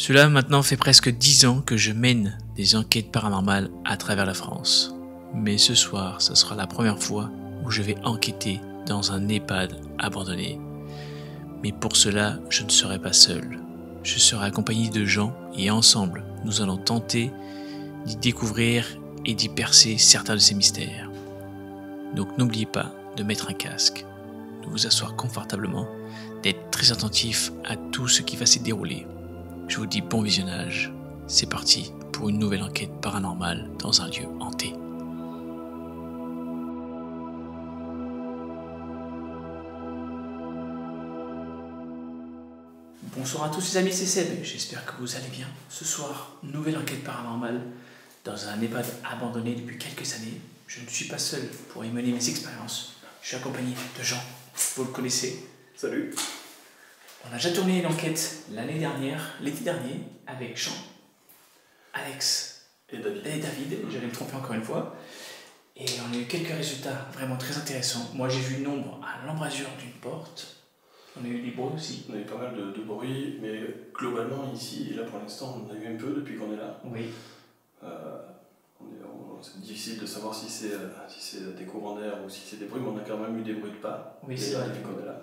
Cela maintenant fait presque 10 ans que je mène des enquêtes paranormales à travers la France. Mais ce soir, ce sera la première fois où je vais enquêter dans un EHPAD abandonné. Mais pour cela, je ne serai pas seul. Je serai accompagné de gens et ensemble, nous allons tenter d'y découvrir et d'y percer certains de ces mystères. Donc n'oubliez pas de mettre un casque, de vous asseoir confortablement, d'être très attentif à tout ce qui va s'y dérouler. Je vous dis bon visionnage. C'est parti pour une nouvelle enquête paranormale dans un lieu hanté. Bonsoir à tous les amis, c'est Seb, j'espère que vous allez bien. Ce soir, nouvelle enquête paranormale dans un EHPAD abandonné depuis quelques années. Je ne suis pas seul pour y mener mes expériences. Je suis accompagné de Jean, vous le connaissez. Salut. On a déjà tourné une enquête l'été dernier, avec Jean, Alex Et David. J'allais me tromper encore une fois. Et on a eu quelques résultats vraiment très intéressants. Moi j'ai vu une ombre à l'embrasure d'une porte. On a eu des bruits aussi. On a eu pas mal de bruit, mais globalement ici, là pour l'instant, on a eu un peu depuis qu'on est là. Oui. C'est difficile de savoir si c'est des courants d'air ou si c'est des bruits, mais on a quand même eu des bruits de pas Oui, c'est vrai. depuis qu'on est là.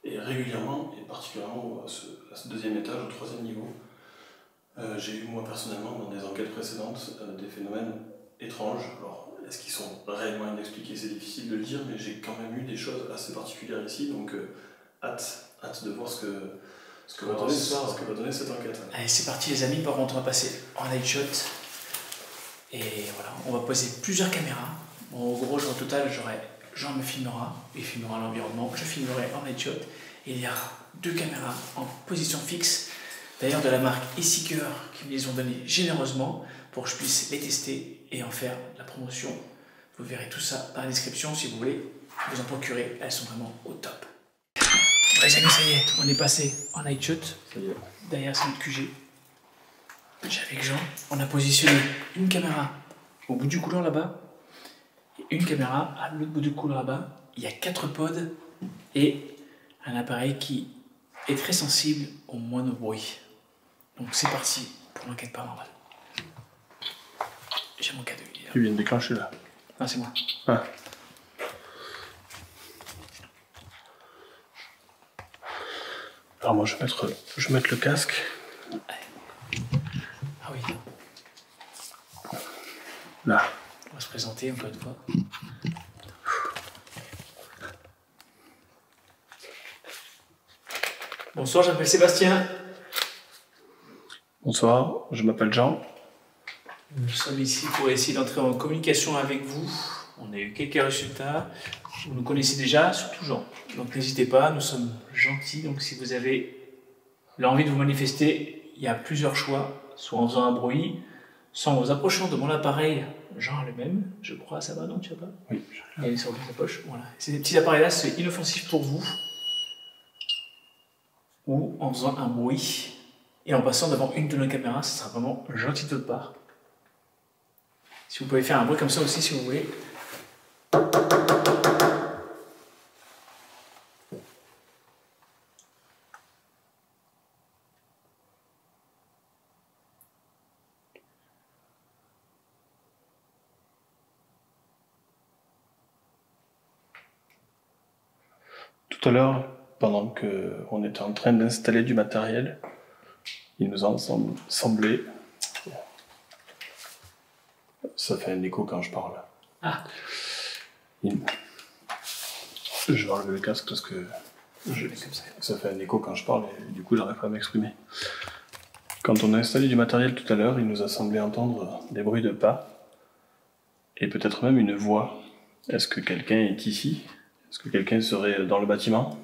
Et régulièrement, et particulièrement à ce deuxième étage, au troisième niveau, j'ai eu moi personnellement dans des enquêtes précédentes des phénomènes étranges. Alors, est-ce qu'ils sont réellement inexpliqués? C'est difficile de le dire, mais j'ai quand même eu des choses assez particulières ici, donc hâte de voir ce que va donner cette enquête. Allez, c'est parti les amis, par contre on va passer en night shot. Et voilà, on va poser plusieurs caméras. Bon, en gros, au total, Jean me filmera, il filmera l'environnement, je filmerai en night shot. Et il y aura 2 caméras en position fixe, d'ailleurs de la marque eSeeker, qui me les ont données généreusement pour que je puisse les tester et en faire la promotion. Vous verrez tout ça dans la description si vous voulez vous en procurer, elles sont vraiment au top. Bon, les amis, ça y est, on est passé en night shot. Ça y est. Derrière c'est notre QG. J'ai avec Jean, on a positionné une caméra au bout du couloir là-bas et une caméra à l'autre bout du couloir là-bas. Il y a 4 pods et un appareil qui est très sensible au moindre bruit. Donc c'est parti pour l'enquête paranormale. J'ai mon cadeau. Tu viens de déclencher là. Ah, c'est moi. Ah. Alors moi je vais mettre le casque. Ah oui. Là. On va se présenter encore une fois. Bonsoir, je m'appelle Sébastien. Bonsoir, je m'appelle Jean. Nous sommes ici pour essayer d'entrer en communication avec vous. On a eu quelques résultats. Vous nous connaissez déjà, surtout Jean. Donc n'hésitez pas, nous sommes gentils. Donc si vous avez l'envie de vous manifester, il y a plusieurs choix. Soit en faisant un bruit, soit en vous approchant de mon appareil. Jean a le même, je crois, ça va, non, tu as pas? Oui. Il est sur sa poche, voilà. Ces petits appareils-là, c'est inoffensif pour vous. Ou en faisant un bruit et en passant devant une de nos caméras, ce sera vraiment gentil de votre part. Si vous pouvez faire un bruit comme ça aussi, si vous voulez. Tout à l'heure, pendant qu'on était en train d'installer du matériel, il nous a semblé... Ça fait un écho quand je parle. Ah. Je vais enlever le casque parce que ça fait un écho quand je parle et du coup j'arrive pas à m'exprimer. Quand on a installé du matériel tout à l'heure, il nous a semblé entendre des bruits de pas et peut-être même une voix. Est-ce que quelqu'un est ici? Est-ce que quelqu'un serait dans le bâtiment?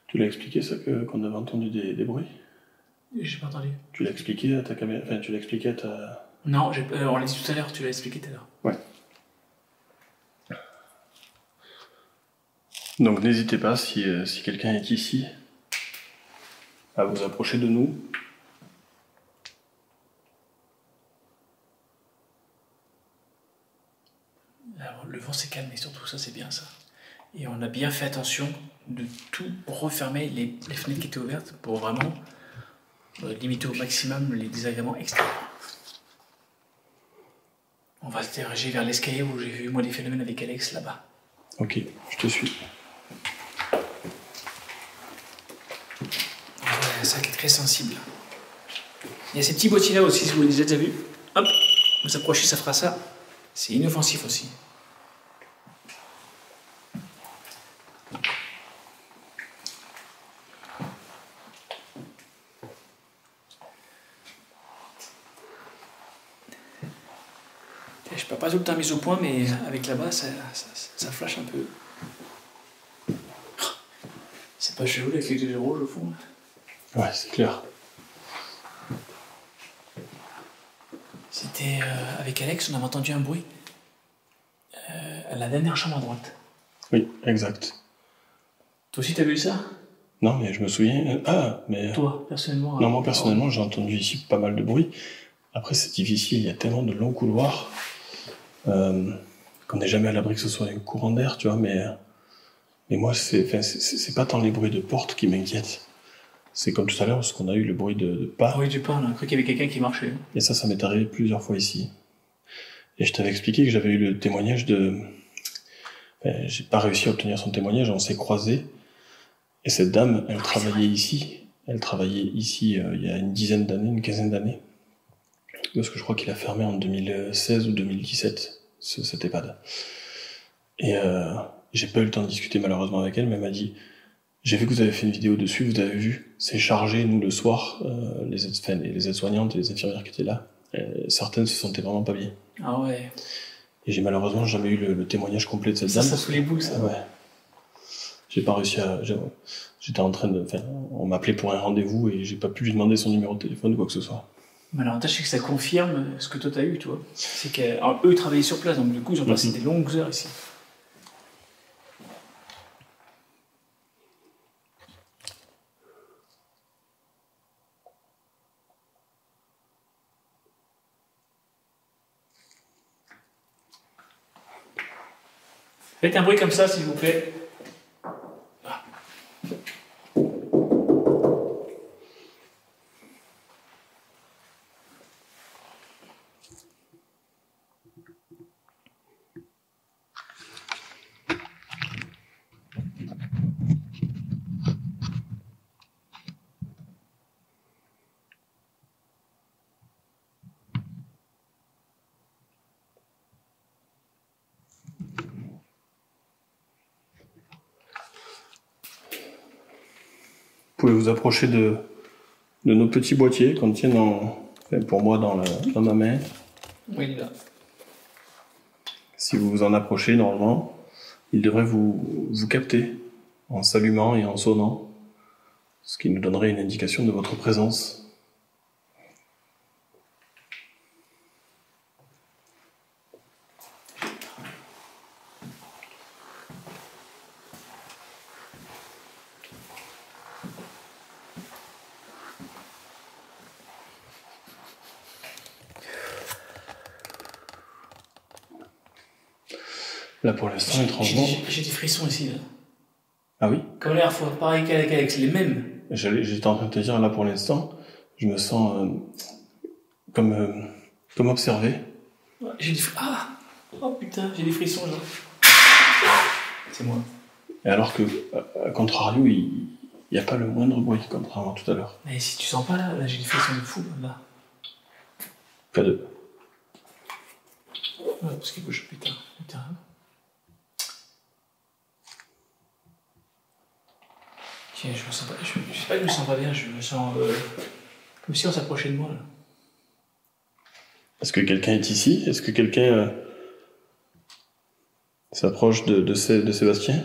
Tu l'as expliqué ça qu'on avait entendu des bruits? J'ai pas entendu. Tu l'as expliqué à ta caméra? Enfin, tu l'as expliqué à ta... Non, on l'a dit tout à l'heure, tu l'as expliqué tout à l'heure. Ouais. Donc n'hésitez pas, si quelqu'un est ici, à vous approcher de nous. Alors, le vent s'est calmé, surtout ça, c'est bien ça. Et on a bien fait attention de tout refermer les fenêtres qui étaient ouvertes pour vraiment limiter au maximum les désagréments extérieurs. On va se diriger vers l'escalier où j'ai vu moi des phénomènes avec Alex là-bas. Ok, je te suis. Un sac est très sensible. Il y a ces petits boîtiers là aussi, si vous l'avez déjà vu. Hop, vous approchez, ça fera ça. C'est inoffensif aussi. Je peux pas tout le temps mise au point, mais avec là-bas, ça flash un peu. C'est pas chelou avec les gilets rouges au fond. Ouais, c'est clair. C'était avec Alex, on avait entendu un bruit à la dernière chambre à droite. Oui, exact. Toi aussi t'as vu ça? Non, mais je me souviens... Ah, mais... Toi, personnellement? Non, moi, personnellement, j'ai entendu ici pas mal de bruit. Après, c'est difficile, il y a tellement de longs couloirs qu'on n'est jamais à l'abri que ce soit un courant d'air, tu vois, mais moi, c'est pas tant les bruits de porte qui m'inquiètent. C'est comme tout à l'heure, parce qu'on a eu le bruit de pas. Oui, du pas, on a cru qu'il y avait quelqu'un qui marchait. Et ça m'est arrivé plusieurs fois ici. Et je t'avais expliqué que j'avais eu le témoignage de... j'ai pas réussi à obtenir son témoignage, on s'est croisés. Et cette dame, elle travaillait ici. Elle travaillait ici il y a une dizaine d'années, une quinzaine d'années. Parce que je crois qu'il a fermé en 2016 ou 2017, cet EHPAD. Et j'ai pas eu le temps de discuter malheureusement avec elle, mais elle m'a dit... J'ai vu que vous avez fait une vidéo dessus, vous avez vu, c'est chargé, nous, le soir, les aides-soignantes et les infirmières qui étaient là, certaines se sentaient vraiment pas bien. Ah ouais. Et j'ai malheureusement jamais eu le témoignage complet de cette dame. Ça fout les boules, ça. Ouais. J'ai pas réussi à... J'étais en train de... Enfin, on m'appelait pour un rendez-vous et j'ai pas pu lui demander son numéro de téléphone ou quoi que ce soit. Mais l'avantage, c'est que ça confirme ce que toi t'as eu, tu vois. C'est qu'eux, ils travaillaient sur place, donc du coup, ils ont passé des longues heures ici. Faites un bruit comme ça, s'il vous plaît. Vous pouvez vous approcher de nos petits boîtiers qu'on tient pour moi dans ma main. Oui, il est là. Si vous vous en approchez, normalement, il devrait vous capter en s'allumant et en sonnant, ce qui nous donnerait une indication de votre présence. Là, pour l'instant, étrangement... J'ai des frissons ici, là. Ah oui? Comme la dernière fois, pareil qu'avec Alex, les mêmes. J'étais en train de te dire, là, pour l'instant, je me sens comme observé. Ouais, j'ai des frissons. Ah! Oh putain, j'ai des frissons, là. C'est moi. Et alors que, à contrario, il n'y a pas le moindre bruit, contrairement à tout à l'heure. Mais si tu sens pas, là j'ai des frissons de fou, là. Pas de... Ouais, parce qu'il bouge, putain. Tiens, je me sens pas... Je sais pas que je me sens pas bien, je me sens... comme si on s'approchait de moi, là. Est-ce que quelqu'un est ici? Est-ce que quelqu'un s'approche de Sébastien?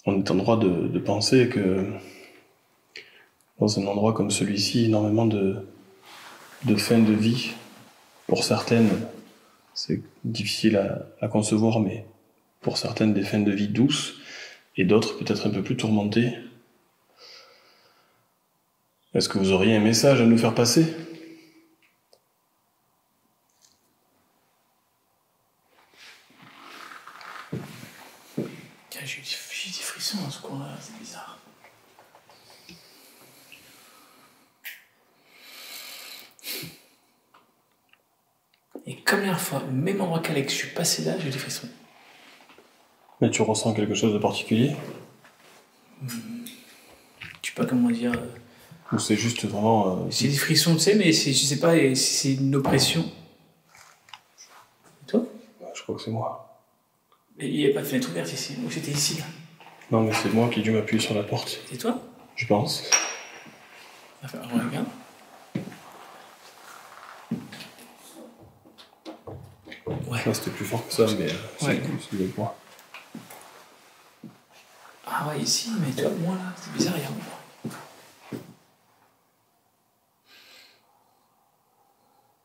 On est en droit de penser que dans un endroit comme celui-ci, énormément de fins de vie, pour certaines, c'est difficile à concevoir, mais pour certaines, des fins de vie douces, et d'autres peut-être un peu plus tourmentées. Est-ce que vous auriez un message à nous faire passer? J'ai eu des frissons dans ce coin-là, c'est bizarre. Et comme la dernière fois, même endroit qu'Alex, je suis passé là, j'ai eu des frissons. Mais tu ressens quelque chose de particulier? Je sais pas comment dire. Ou c'est juste vraiment... C'est des frissons, tu sais, mais je sais pas si c'est une oppression. Et toi? Je crois que c'est moi. Mais il n'y avait pas de fenêtre ouverte ici, ou c'était ici là? Non, mais c'est moi qui ai dû m'appuyer sur la porte. C'est toi? Je pense. Enfin, regarde. Ouais. Non, c'était plus fort que ça, mais Ouais. c'est le point. Ah ouais, ici, mais toi, moi là, c'est bizarre, regarde.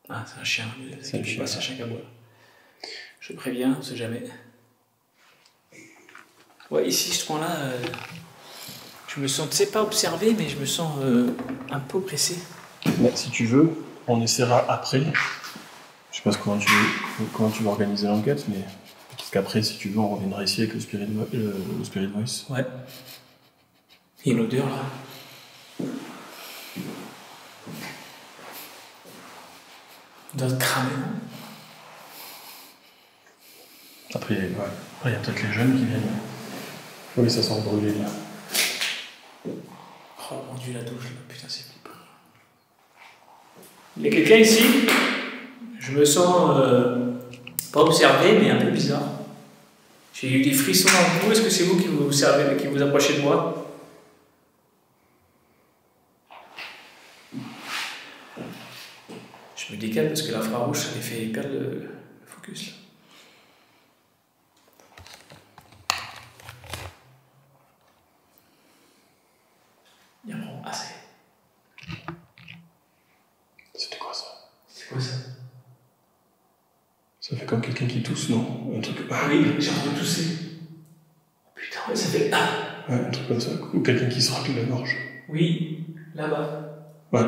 Ah, c'est un chien. C'est un chien. C'est un chien cabois. Je préviens, on sait jamais. Ouais, ici, ce coin-là, je me sens, tu sais, pas observé, mais je me sens un peu oppressé. Mais si tu veux, on essaiera après. Je sais pas comment tu veux organiser l'enquête, mais peut-être qu'après, si tu veux, on reviendra ici avec le Spirit Voice. Ouais. Il y a une odeur là. On doit se cramer, non? Après, il y a peut-être les jeunes qui viennent. Oui, ça sent brûlé là. Oh mon dieu, la douche là, putain, c'est flippant. Il y a quelqu'un ici? Je me sens pas observé, mais un peu bizarre. J'ai eu des frissons dans le cou. Est-ce que c'est vous qui vous servez, qui vous approchez de moi? Je me décale parce que l'infrarouge, ça les fait perdre le focus là. Bien bon, ah c'est. C'était quoi ça? C'est quoi ça? Ça fait comme quelqu'un qui tousse, non? Un truc... Oui, j'ai envie de tousser. Putain, ouais, ça fait. Ah! Ouais, un truc comme ça. Ou quelqu'un qui se racle la gorge. Oui, là-bas. Ouais.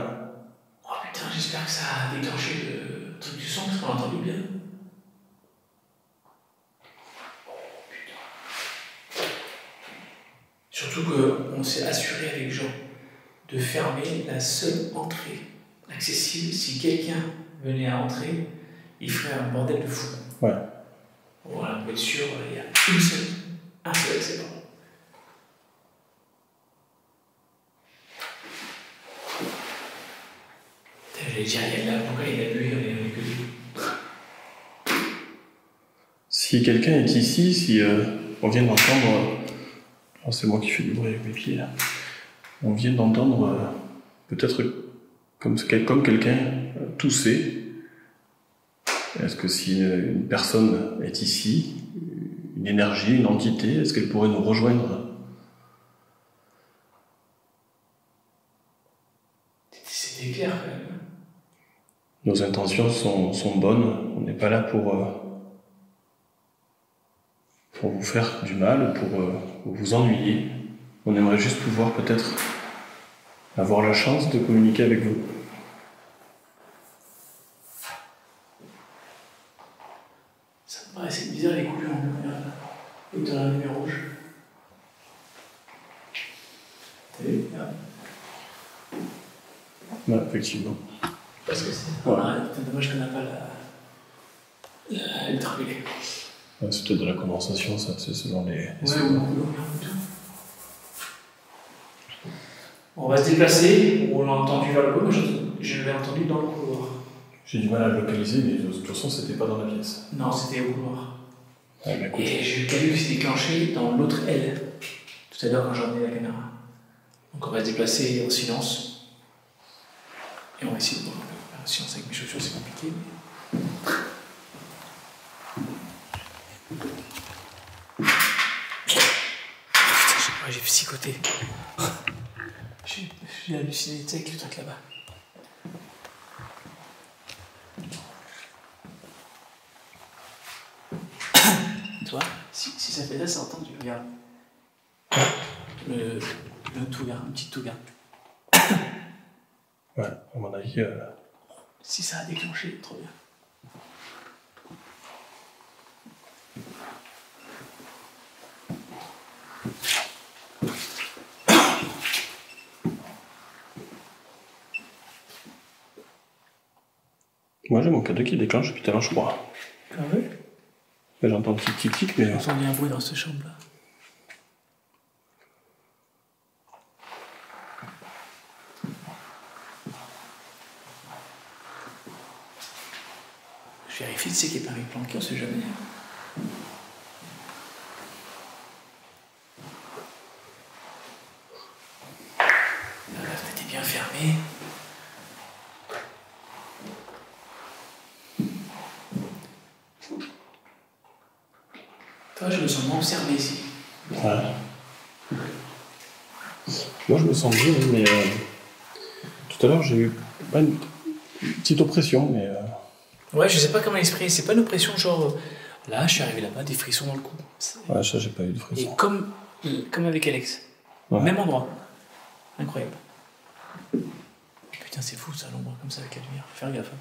Oh putain, j'espère que ça a déclenché le truc du son parce qu'on a entendu bien. Oh putain. Surtout qu'on s'est assuré avec Jean de fermer la seule entrée accessible. Si quelqu'un venait à entrer, il ferait un bordel de fou. Ouais. Voilà, pour être sûr, il y a un seul accès, pardon. J'allais dire, il y a de la pourquoi il y a de lui, on est que deux. Si quelqu'un est ici, si on vient d'entendre... Oh, c'est moi qui fais du bruit avec mes pieds là. On vient d'entendre peut-être comme quelqu'un tousser. Est-ce que si une personne est ici, une énergie, une entité, est-ce qu'elle pourrait nous rejoindre? C'était clair quand même. Nos intentions sont bonnes. On n'est pas là pour vous faire du mal, pour vous ennuyer. On aimerait juste pouvoir peut-être avoir la chance de communiquer avec vous. Ça me paraissait bizarre les couleurs en lumière là. Et dans la lumière rouge. T'as vu? Regarde. Ouais, effectivement. Parce que c'est. Voilà. C'est dommage qu'on n'a pas la ultraviolette. Ouais, c'est peut-être de la condensation, ça, c'est selon les... Ouais, ou l'eau et tout. On va se déplacer, on l'a entendu vers le couloir, je l'ai entendu dans le couloir. J'ai du mal à le localiser, mais de toute façon, c'était pas dans la pièce. Non, c'était au couloir. Ouais, mais écoute. Et j'ai vu qu'il s'est déclenché dans l'autre aile, tout à l'heure quand j'ai emmené la caméra. Donc on va se déplacer en silence. Et on va essayer de voir un peu. En silence avec mes chaussures, c'est compliqué. Mais... Putain, j'ai psychoté. J'ai halluciné, tu sais, avec le truc là-bas. Tu vois, si ça fait là, c'est entendu. Regarde. Le tout vert, un petit tout vert. Ouais, à mon avis... Si ça a déclenché, trop bien. Moi j'ai mon cadeau qui déclenche depuis tout à l'heure, je crois. Ah ouais? J'entends le tic-tic-tic, mais... On entend un bruit dans cette chambre-là. Je vérifie, tu sais qu'il n'y a pas un planqué, on sait jamais. La fenêtre est bien fermée. Toi, je me sens moins observé ici. Ouais. Moi je me sens bien, mais tout à l'heure j'ai eu pas une petite oppression, mais... Ouais, je sais pas comment l'exprimer. C'est pas une oppression genre... Là, je suis arrivé là-bas, des frissons dans le cou. Ouais, ça j'ai pas eu de Et frisson. comme avec Alex. Ouais. Même endroit. Incroyable. Putain, c'est fou ça, l'ombre comme ça avec la lumière. Faire gaffe. Hein.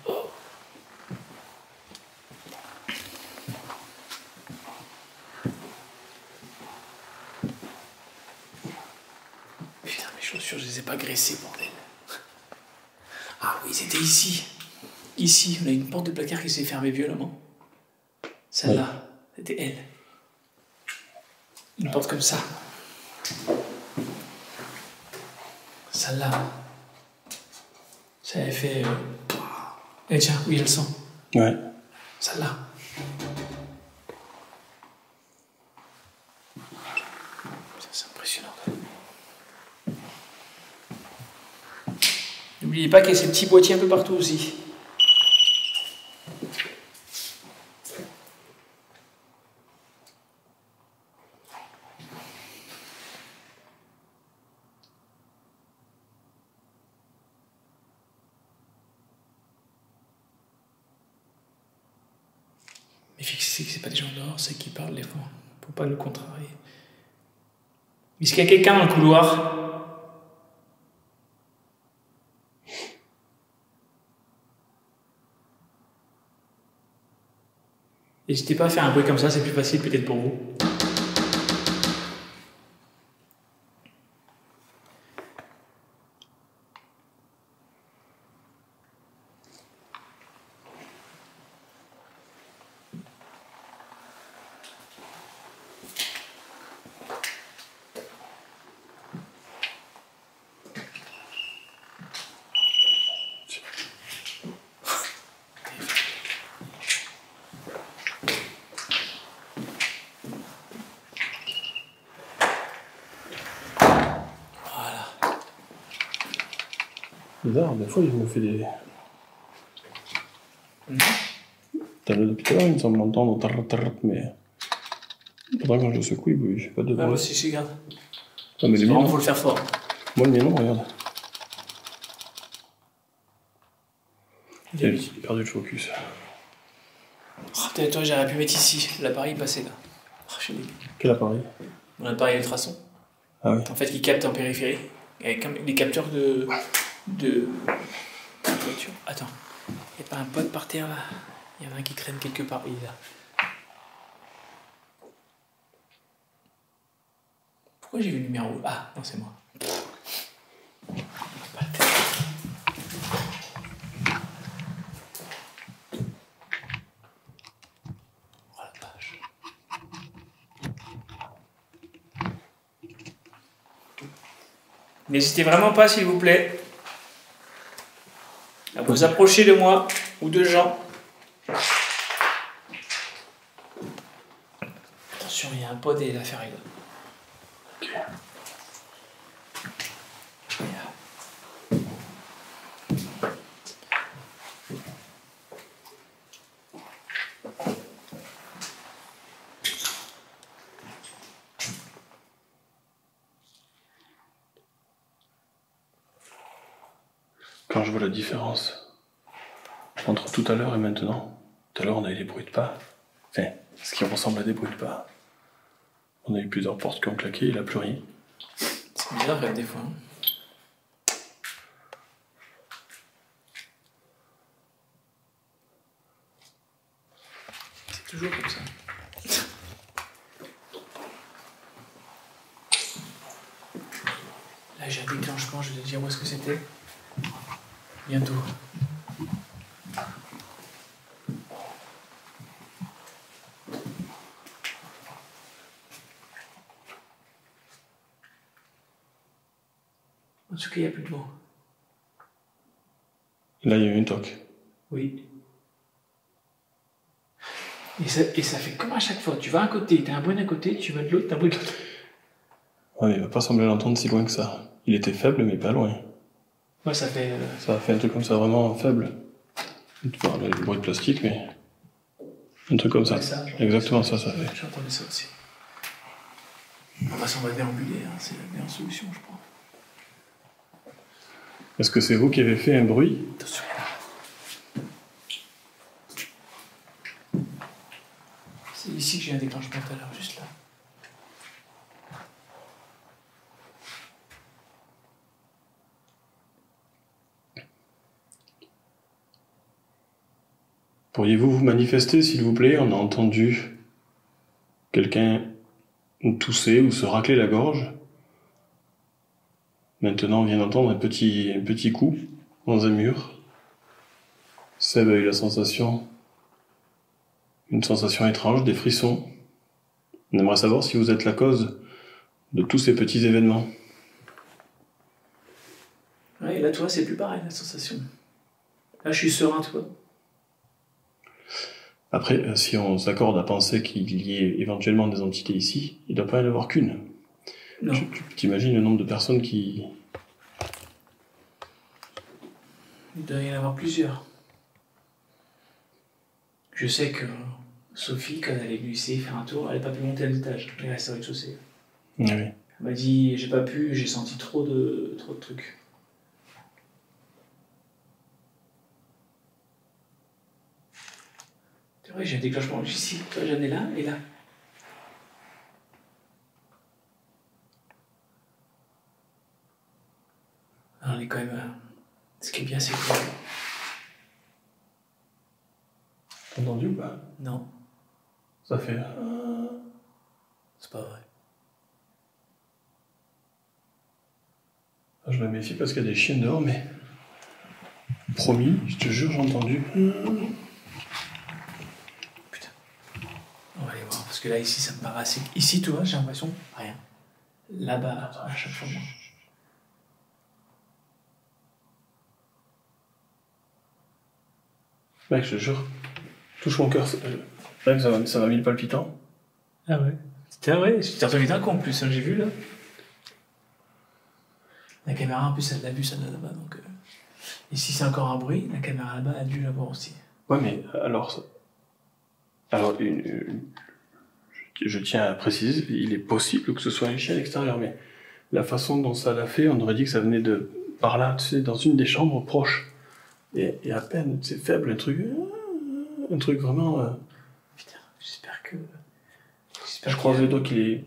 Putain, mes chaussures, je les ai pas graissées, bordel. Ah oui, c'était ici. Ici, on a une porte de placard qui s'est fermée violemment. Celle-là, c'était elle. Une porte comme ça. Celle-là. Ça avait fait... Eh tiens, oui, elle sent. Ouais. Celle-là. C'est impressionnant. N'oubliez pas qu'il y a ces petits boîtiers un peu partout aussi. Mais fixez que c'est pas des gens dehors, c'est qui parlent des fois. Faut pas le contrarier. Est-ce qu'il y a quelqu'un dans le couloir? N'hésitez pas à faire un bruit comme ça, c'est plus facile peut-être pour vous. Bizarre, des fois il me fait des... T'as le depuis tout à l'heure, il me semble entendre tarrat, mais... Pourtant quand je le secoue, il fait pas de bruit. Ah, moi aussi, je regarde. Ah, mais le Vraiment, mien, faut le faire fort. moi le mien non, regarde. J'ai perdu le focus. Oh, peut-être toi, j'aurais pu mettre ici. L'appareil passé là. Oh, je sais pas. Quel appareil? Mon appareil ultrason. Ah oui. En fait, qui capte en périphérie. Avec des capteurs de voiture. Attends. Il n'y a pas un pote par terre là? Il y en a un qui traîne quelque part. Il est là. Pourquoi j'ai vu le numéro? Ah, non, c'est moi. Oh la vache. N'hésitez vraiment pas, s'il vous plaît, à vous approcher de moi ou de Jean. Attention, il y a un pod et l'affaire est là. Quand je vois la différence entre tout à l'heure et maintenant, tout à l'heure on a eu des bruits de pas, enfin, ce qui ressemble à des bruits de pas. On a eu plusieurs portes qui ont claqué, il n'a plus rien. C'est bizarre des fois. Hein. C'est toujours comme ça. Là j'ai un déclenchement, je vais te dire où est-ce que c'était. Bientôt. En tout cas, il n'y a plus de vent. Là, il y a eu une toque. Oui. Et ça fait comme à chaque fois. Tu vas à un côté, t'as un bruit d'un côté, tu vas de l'autre, t'as un bruit de l'autre. Ouais, mais il va pas sembler l'entendre si loin que ça. Il était faible, mais pas loin. Ouais, ça fait... Ça a fait un truc comme ça, vraiment faible. Enfin, le bruit de plastique, mais... Un truc comme ça. Ouais, ça, Exactement ça fait. J'ai entendu ça aussi. On va déambuler, hein. C'est la meilleure solution, je crois. Est-ce que c'est vous qui avez fait un bruit? Attention. C'est ici que j'ai un déclenchement tout à l'heure, juste là. Pourriez-vous vous manifester, s'il vous plaît? On a entendu quelqu'un tousser ou se racler la gorge. Maintenant, on vient d'entendre un petit coup dans un mur. Seb a eu une sensation étrange, des frissons. On aimerait savoir si vous êtes la cause de tous ces petits événements. Ouais, et là, toi, c'est plus pareil, la sensation. Là, je suis serein, toi. Après, si on s'accorde à penser qu'il y ait éventuellement des entités ici, il ne doit pas y en avoir qu'une. Non. Tu t'imagines le nombre de personnes qui... Il doit y en avoir plusieurs. Je sais que Sophie, quand elle est venue ici faire un tour, elle n'a pas pu monter à l'étage. Elle est restée au rez-de-chaussée. Oui. Elle m'a dit, j'ai pas pu, j'ai senti trop de trucs. C'est vrai, j'ai un déclenchement ici. Toi, j'en ai là et là. Alors, on est quand même... Ce qui est bien, c'est que... T'as entendu ou pas? Non, Ça fait... c'est pas vrai. Je me méfie parce qu'il y a des chiens dehors, mais... Promis, je te jure, j'ai entendu. Putain. On va aller voir, parce que là, ici, ça me paraît assez... Ici, tu vois, j'ai l'impression, rien. Là-bas, à chaque fois, moi. Mec, je te jure, touche mon cœur. Mec, ça m'a mis le palpitant. Ah ouais. C'était vrai, je t'ai entendu d'un coup en plus, hein, j'ai vu là. La caméra en plus elle l'a vu celle-là là-bas donc. Et si c'est encore un bruit, la caméra là-bas a dû l'avoir aussi. Ouais, mais alors, je tiens à préciser, il est possible que ce soit un chien à l'extérieur, mais la façon dont ça l'a fait, on aurait dit que ça venait de par là, tu sais, dans une des chambres proches. Et à peine, c'est faible, un truc vraiment. Putain, j'espère que. Je croise les doigts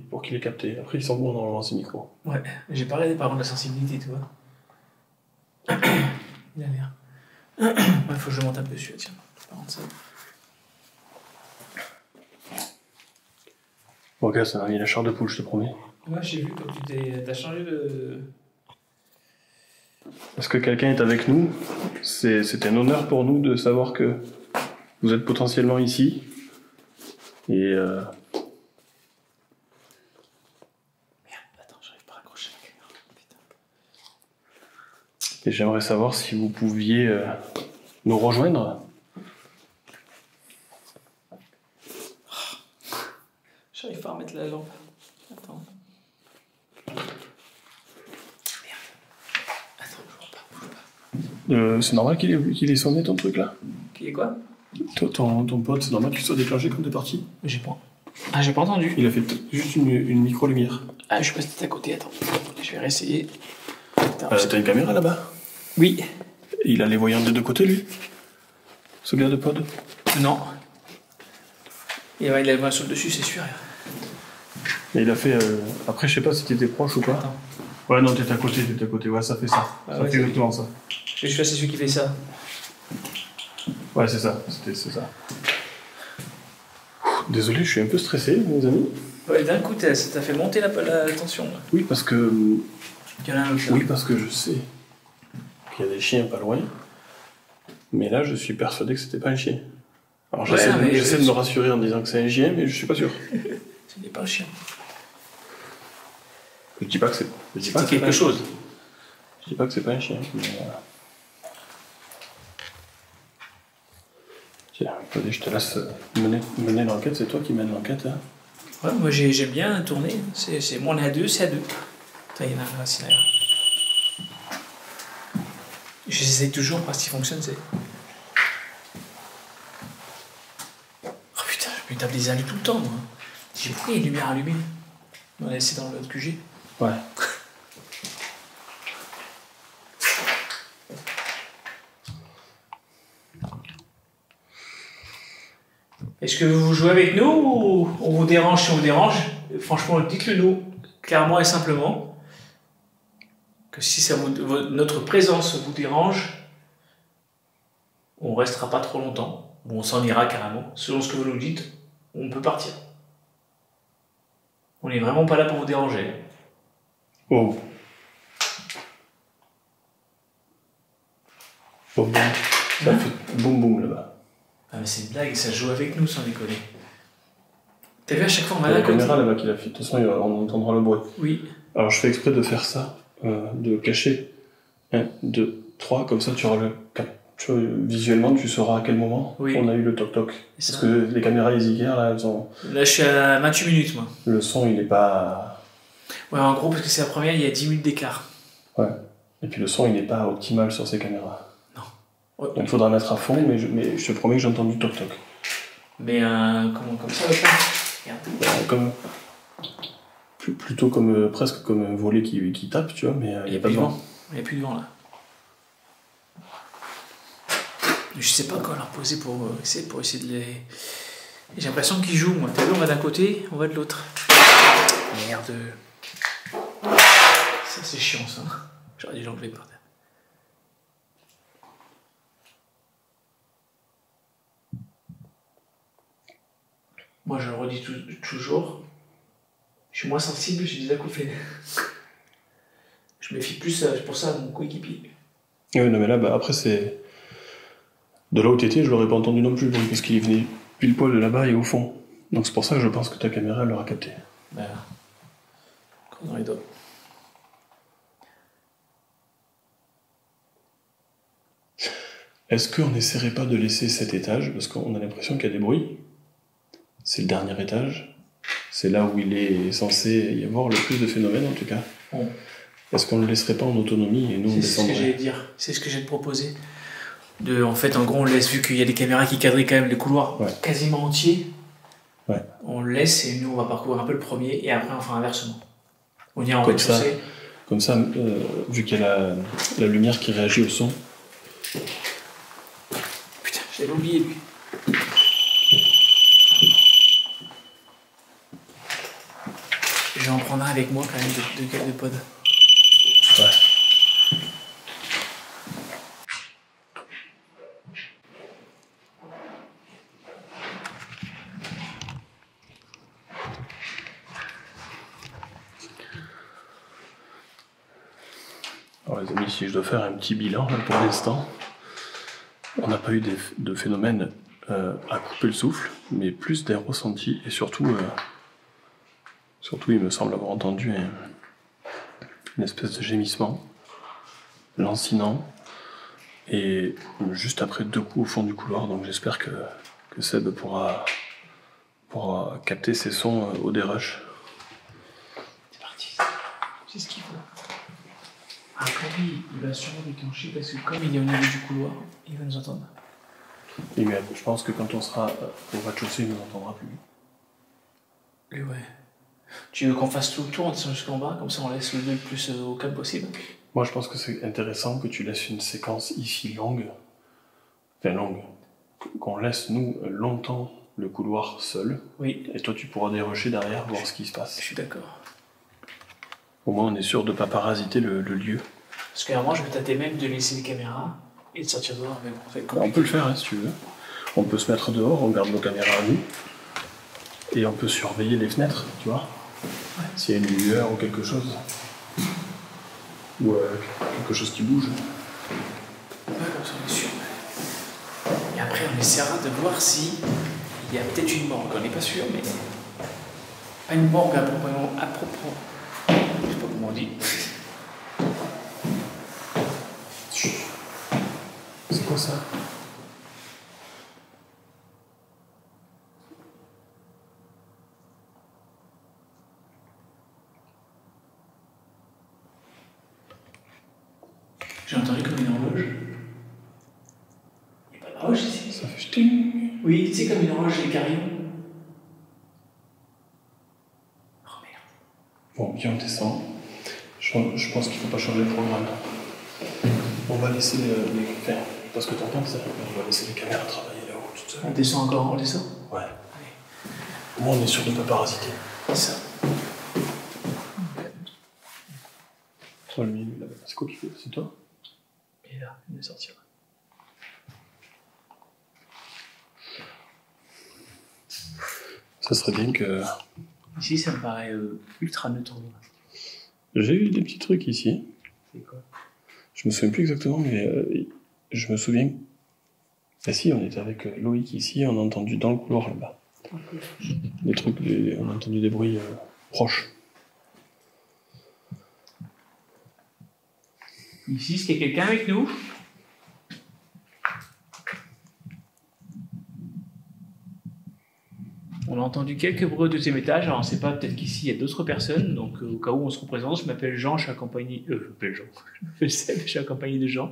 pour qu'il ait capté. Après, ils sont bons normalement ces micros. Ouais, j'ai parlé des parents de la sensibilité, tu vois. Il a l'air. Ouais, faut que je monte un peu dessus, tiens. Par contre, ça. Bon, ok, ça m'a mis la chair de poule, je te promets. Ouais, j'ai vu quand t'as changé de. Est-ce que quelqu'un est avec nous? C'est un honneur pour nous de savoir que vous êtes potentiellement ici. Et Merde, attends, j'arrive pas à accrocher la caméra. Putain. Et j'aimerais savoir si vous pouviez nous rejoindre. J'arrive pas à remettre la lampe. Attends. C'est normal qu'il ait sonné ton truc là? Qui est quoi? Ton pote, c'est normal qu'il soit déclenché quand t'es parti? J'ai pas. Ah, j'ai pas entendu. Il a fait juste une micro-lumière. Ah, je sais pas si t'es à côté, attends. Je vais réessayer. T'as une caméra là-bas? Oui. Il a les voyants des deux côtés lui? Ce gars de pod? Non. Il a le main dessus, c'est sûr. Et il a fait. Après, je sais pas si t'étais proche ou pas. Attends. Ouais, non, t'étais à côté. Ouais, ça fait ça. Ah Ça ouais, fait exactement ça. Je sais pas si c'est celui qui fait ça. Ouais, c'est ça. C'est ça. Désolé, je suis un peu stressé, mes amis. Ouais, d'un coup, ça t'a fait monter la tension. Là. Oui, parce que. Il y en a un autre là. Oui, parce que je sais qu'il y a des chiens pas loin. Mais là, je suis persuadé que c'était pas un chien. Alors, j'essaie de me rassurer en disant que c'est un chien, mais je suis pas sûr. Ce n'est pas un chien. Je dis pas que c'est. C'était quelque chose. Je dis pas que c'est pas un chien, mais... Tiens, attendez, je te laisse mener l'enquête, c'est toi qui mènes l'enquête. Hein. Ouais, moi j'aime bien tourner. Moi on est à deux, c'est à deux. Attends, il y en a un là, c'est là. J'essaie toujours parce qu'il fonctionne, c'est. Oh putain, je peux taper des allées tout le temps, moi. Je sais pourquoi il y a une lumière allumée. On a laissé dans l'autre QG. Ouais. Est-ce que vous jouez avec nous ou on vous dérange si on vous dérange? Franchement, dites-le nous, clairement et simplement. Que si notre présence vous dérange, on restera pas trop longtemps. Ou on s'en ira carrément. Selon ce que vous nous dites, on peut partir. On n'est vraiment pas là pour vous déranger. Oh. Oh, boum. Ça fait boum boum là-bas. Ah mais c'est une blague, ça joue avec nous sans déconner. T'as vu à chaque fois on va la là caméra là-bas qui l'a fait, de toute façon on entendra le bruit. Oui. Alors je fais exprès de faire ça, de cacher 1, 2, 3, comme ça tu auras visuellement tu sauras à quel moment on a eu le toc toc. Parce que les caméras EasyGear là elles ont... Là je suis à 28 minutes moi. Le son il est pas... Ouais en gros parce que c'est la première, il y a 10 minutes d'écart. Ouais. Et puis le son il n'est pas optimal sur ces caméras. Ouais. Donc il faudra mettre à fond, mais je te promets que j'ai entendu toc toc. Mais comme ça, regarde. Plutôt comme presque comme un volet qui tape, tu vois, mais il n'y a pas de vent. Il n'y a plus de vent là. Je sais pas quoi leur poser pour essayer de les. J'ai l'impression qu'ils jouent, moi. T'as vu, on va d'un côté, on va de l'autre. Merde. Ça c'est chiant ça. J'aurais dû l'enlever par terre. Moi, je le redis toujours, je suis moins sensible, j'ai des acouphènes. Je me fie plus pour ça à mon coéquipier. Oui, non, mais là, après, c'est. De là où t'étais, je l'aurais pas entendu non plus, parce qu'il est venu pile poil de là-bas et au fond. Donc c'est pour ça que je pense que ta caméra l'aura capté. Ben, comme dans les doigts. Est-ce qu'on n'essaierait pas de laisser cet étage, parce qu'on a l'impression qu'il y a des bruits? C'est le dernier étage. C'est là où il est censé y avoir le plus de phénomènes, en tout cas. Bon. Est-ce qu'on ne le laisserait pas en autonomie et nous on descendrait? C'est ce que j'allais dire. C'est ce que j'ai proposé. En fait, en gros, on laisse, vu qu'il y a des caméras qui cadrent quand même les couloirs quasiment entiers. Ouais. On laisse et nous, on va parcourir un peu le premier et après, on fera inversement. On ira en rez-de-chaussée. Comme ça, vu qu'il y a la lumière qui réagit au son. Putain, j'avais oublié lui. Je vais en prendre un avec moi quand même de pod. Ouais. Alors les amis, si je dois faire un petit bilan là, pour l'instant, on n'a pas eu de phénomène à couper le souffle, mais plus des ressentis et surtout il me semble avoir entendu une espèce de gémissement lancinant et juste après 2 coups au fond du couloir, donc j'espère que Seb pourra capter ces sons au dérush. C'est parti, c'est ce qu'il faut. Après lui, il va sûrement déclencher parce que comme il est au niveau du couloir, il va nous entendre. Et mais je pense que quand on sera au rez-de-chaussée, il ne nous entendra plus. Lui, ouais. Tu veux qu'on fasse tout le tour en descendant jusqu'en bas, comme ça on laisse le 2 le plus au calme possible? Moi je pense que c'est intéressant que tu laisses une séquence ici longue, qu'on laisse nous longtemps le couloir seul, oui. Et toi tu pourras dérusher derrière, voir ce qui se passe. Je suis d'accord. Au moins on est sûr de ne pas parasiter le lieu. Parce que moi je vais tâter même de laisser les caméras et de sortir dehors, mais bon, en fait, on peut le faire si tu veux. On peut se mettre dehors, on garde nos caméras à nous, et on peut surveiller les fenêtres, tu vois. Ouais. S'il y a une lueur ou quelque chose. Ou quelque chose qui bouge. Ouais, comme ça on est sûr. Et après on essaiera de voir si il y a peut-être une morgue, on n'est pas sûr, mais pas une morgue à propos. Je sais pas comment on dit. ça. J'ai entendu comme une horloge. Il n'y a pas d'horloge ici. Ça fait ch'ting. Oui, tu sais, comme une horloge, les carillons. Oh merde. Bon, bien, on descend. Je pense qu'il ne faut pas changer le programme. On va laisser les... Enfin, parce que t'entends ça, on va laisser les caméras travailler là-haut tout seul. On descend encore, on descend. Ouais. Allez. Au moins, on est sûr de ne pas parasiter. C'est ça. Toi, le milieu, là-bas. C'est quoi qui fait? C'est toi? Il est là, il vient de sortir. Ça serait bien que... Ici, ça me paraît ultra neutre. J'ai eu des petits trucs ici. C'est quoi? Je me souviens plus exactement, mais je me souviens... Ah si, on était avec Loïc ici, on a entendu dans le couloir là-bas. Des trucs, on a entendu des bruits proches. Ici, est-ce qu'il y a quelqu'un avec nous? On a entendu quelques bruits au deuxième étage, alors on ne sait pas, peut-être qu'ici il y a d'autres personnes, donc au cas où on se représente, je m'appelle Jean, je suis accompagné... je m'appelle Jean, je m'appelle Seb, je suis accompagné de Jean.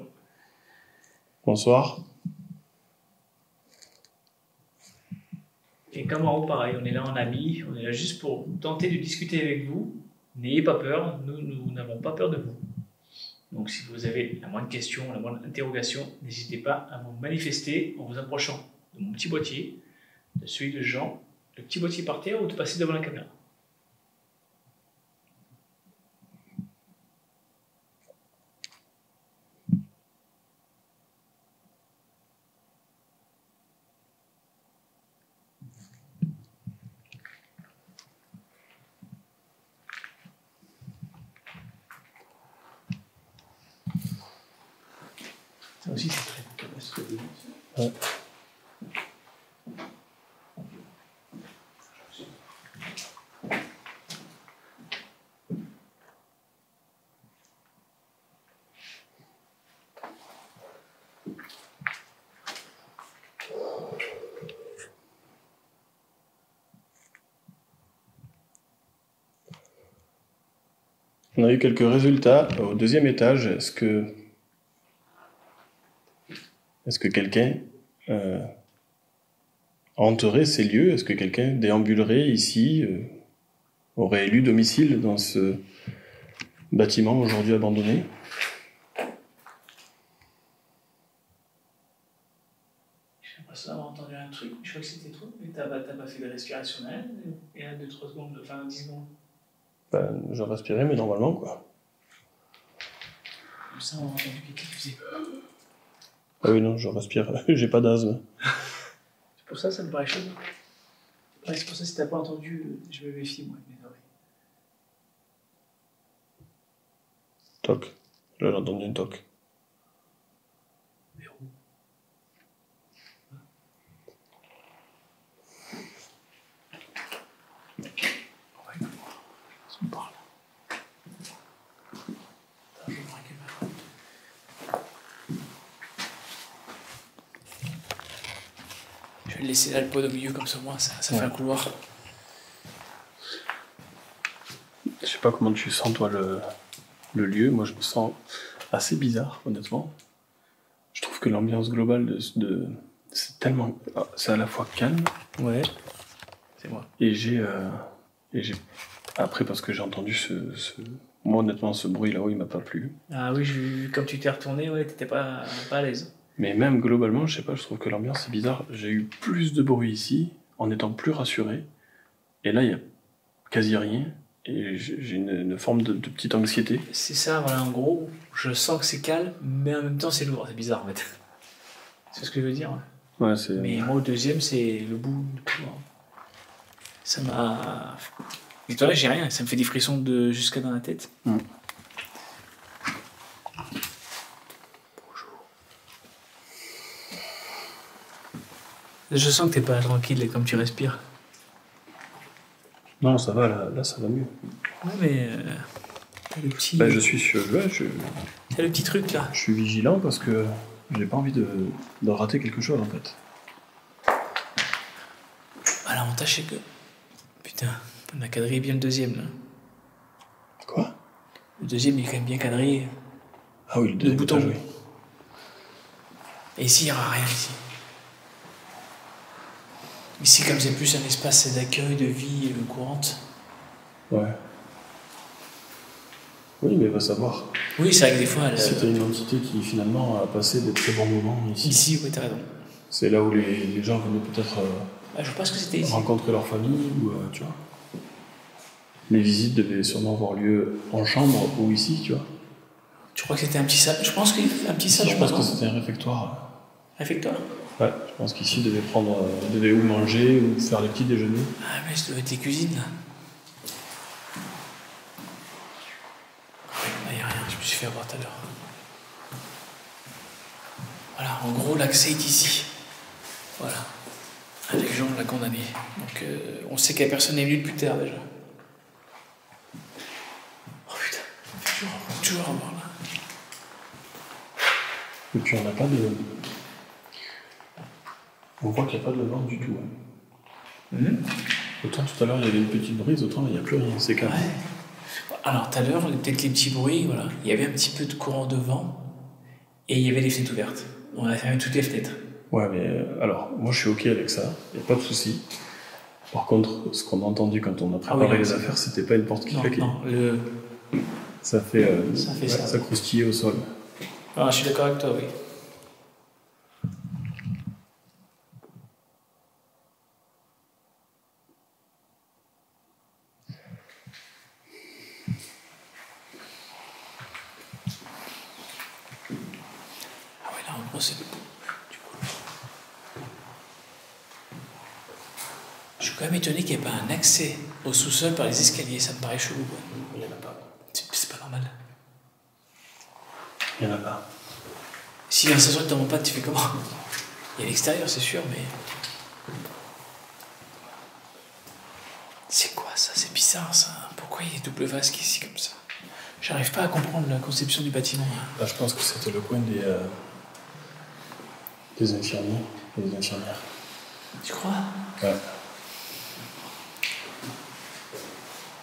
Bonsoir. Et comme en haut, pareil, on est là en ami, on est là juste pour tenter de discuter avec vous. N'ayez pas peur, nous n'avons pas peur de vous. Donc si vous avez la moindre question, la moindre interrogation, n'hésitez pas à vous manifester en vous approchant de mon petit boîtier, de celui de Jean, le petit boîtier par terre ou de passer devant la caméra. Ça aussi c'est très bon. Ouais. On a eu quelques résultats au deuxième étage. Est-ce que quelqu'un hanterait ces lieux? Est-ce que quelqu'un déambulerait ici, aurait élu domicile dans ce bâtiment aujourd'hui abandonné? Je sais pas ça, avoir entendu un truc, je crois que c'était trop, mais t'as pas fait de respiration là, et 1, 2, 3 secondes, enfin 10 secondes. Ben, je respirais, mais normalement, quoi. Comme ça, on a entendu quelqu'un qui faisait... Ah oui, non, je respire, j'ai pas d'asthme. C'est pour ça me paraît chaud. Ouais, c'est pour ça, si t'as pas entendu, je me méfie, moi, avec mes oreilles. Toc. Là, j'ai entendu un toc. Verrou. On va y voir. On parle. Attends, je vais me braquer ma main. Je vais laisser là le pod au milieu, comme ça, moi, ça fait un couloir. Je sais pas comment tu sens, toi, le lieu. Moi, je me sens assez bizarre, honnêtement. Je trouve que l'ambiance globale c'est tellement... C'est à la fois calme. Ouais. C'est moi. Et j'ai... Après, parce que j'ai entendu Moi, honnêtement, ce bruit là-haut, il m'a pas plu. Ah oui, comme tu t'es retourné, ouais, t'étais pas à l'aise. Mais même globalement, je sais pas, je trouve que l'ambiance est bizarre. J'ai eu plus de bruit ici, en étant plus rassuré. Et là, il y a quasi rien. Et j'ai une forme de petite anxiété. C'est ça, voilà, en gros, je sens que c'est calme, mais en même temps c'est lourd, c'est bizarre en fait. C'est ce que je veux dire. Ouais, c'est... Mais moi, au deuxième, c'est le bout du couloir. Ça m'a... Et toi là, j'ai rien, ça me fait des frissons jusqu'à dans la tête. Mm. Bonjour. Je sens que t'es pas tranquille comme tu respires. Non, ça va, là ça va mieux. Ouais, mais... t'as le petit... Bah, je suis sûr, là, T'as le petit truc là. je suis vigilant parce que J'ai pas envie de rater quelque chose en fait. Ah, l'avantage c'est que... Putain, on a cadré bien le deuxième là. Quoi? Le deuxième il est quand même bien cadré. Ah oui, le deuxième bouton. étage, oui. Et ici il n'y aura rien ici. Ici comme c'est plus un espace d'accueil, de vie courante. Ouais. Oui, mais va savoir. Oui, c'est vrai que des fois... Si t'as une entité qui finalement a passé des très bons moments ici. Ici, oui, t'as raison. C'est là où les gens venaient peut-être Je pense que c'était ici. rencontrer leur famille ou tu vois. Les visites devaient sûrement avoir lieu en chambre ou ici, tu vois. Tu crois que c'était un petit salon? Je pense qu'il y a un petit salon. Je pense que c'était un réfectoire. Réfectoire? Ouais, je pense qu'ici devait ou manger ou faire les petits déjeuners. Ah, mais ça doit être les cuisines là. Là, il n'y a rien, je me suis fait avoir tout à l'heure. Voilà, en gros, l'accès est ici. Voilà. Les gens l'a condamné. Donc, on sait que la personne est venue depuis tard déjà. Oh putain, toujours à voir là. Et puis on n'a pas de. On voit qu'il n'y a pas de vent du tout. Hein. Autant tout à l'heure il y avait une petite brise, autant là il n'y a plus rien, c'est calme. Ouais. Alors tout à l'heure, peut-être les petits bruits, voilà. Il y avait un petit peu de courant de vent et il y avait les fenêtres ouvertes. On a fermé toutes les fenêtres. Ouais, mais alors, moi je suis ok avec ça, il n'y a pas de souci. Par contre, ce qu'on a entendu quand on a préparé les affaires, c'était pas une porte qui claquait. Non, ça fait ça croustillait au sol. Ah, je suis d'accord avec toi, oui. Ah ouais, là en gros c'est le bout. Du coup. Je suis quand même étonné qu'il n'y ait pas un accès au sous-sol par les escaliers, ça me paraît chelou. Quoi. Il n'y en a pas. C'est pas normal. Il n'y en a pas. S'il y a un ascenseur que t'en pas, tu fais comment? Il y a l'extérieur, c'est sûr, mais... C'est quoi ça? C'est bizarre ça. Pourquoi il y a des doubles vasques ici comme ça? J'arrive pas à comprendre la conception du bâtiment. Là, je pense que c'était le coin des infirmiers et des infirmières. Tu crois? Ouais.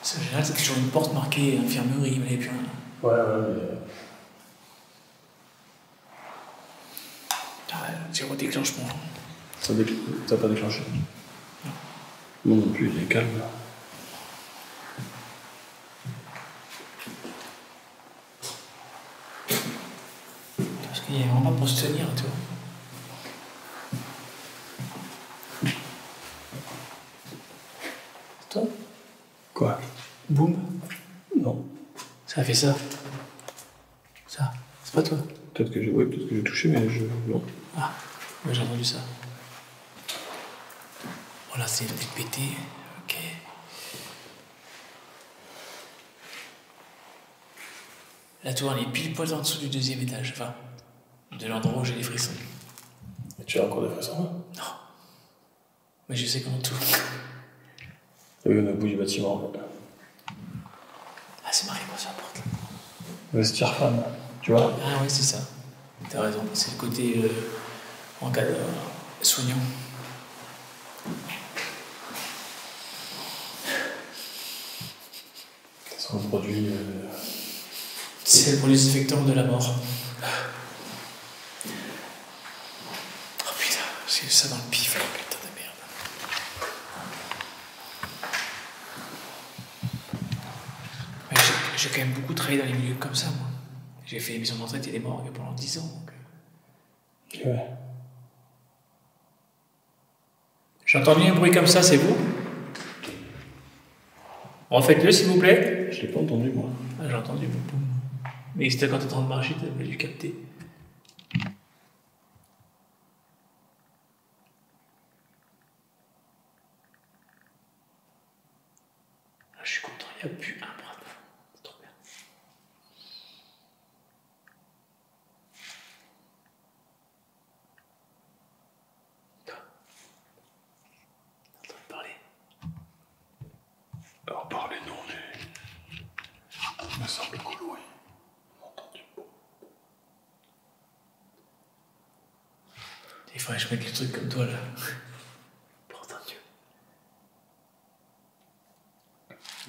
C'est général, c'est toujours une porte marquée infirmerie, mais puis Ouais, mais... zéro déclenchement. T'as pas déclenché? Non. Non plus, il est calme là. Parce qu'il y a vraiment pas pour se tenir, tu vois. C'est toi? Quoi? Boum. Non. Ça a fait ça. Ça. C'est pas toi. Peut-être que j'ai touché, mais je... Non. Ah, moi j'ai entendu ça. Voilà, c'est peut-être pété. Ok. La tour, elle est pile poil en dessous du deuxième étage. Enfin, de l'endroit où j'ai les frissons. Et tu as encore des frissons? Non. Mais je sais comment tout. Oui, on est au bout du bâtiment en fait. Ah, c'est marqué quoi sur la porte là? Vestiaire femme, tu vois? Ah ouais, c'est ça. T'as raison, c'est le côté en cas de soignant. C'est un produit... C'est pour les effecteurs de la mort. Oh putain, j'ai eu ça dans le pif, putain de merde. Ouais, j'ai quand même beaucoup travaillé dans les milieux comme ça, moi. J'ai fait les maisons de retraite et les morgues pendant 10 ans. Donc... Ouais. J'ai entendu un bruit comme ça, c'est vous? Refaites-le s'il vous plaît. Je l'ai pas entendu moi. Ah, j'ai entendu boum boum. Mais c'était quand t'es en train de marcher, t'avais dû capter. Ah, je suis content, il n'y a plus un bras de fond. C'est trop bien. Toi, t'es en train de parler. Alors parler non, mais... Il me semble qu'au loin, on a entendu. faudrait que je mette le truc comme toi là. Putain Dieu.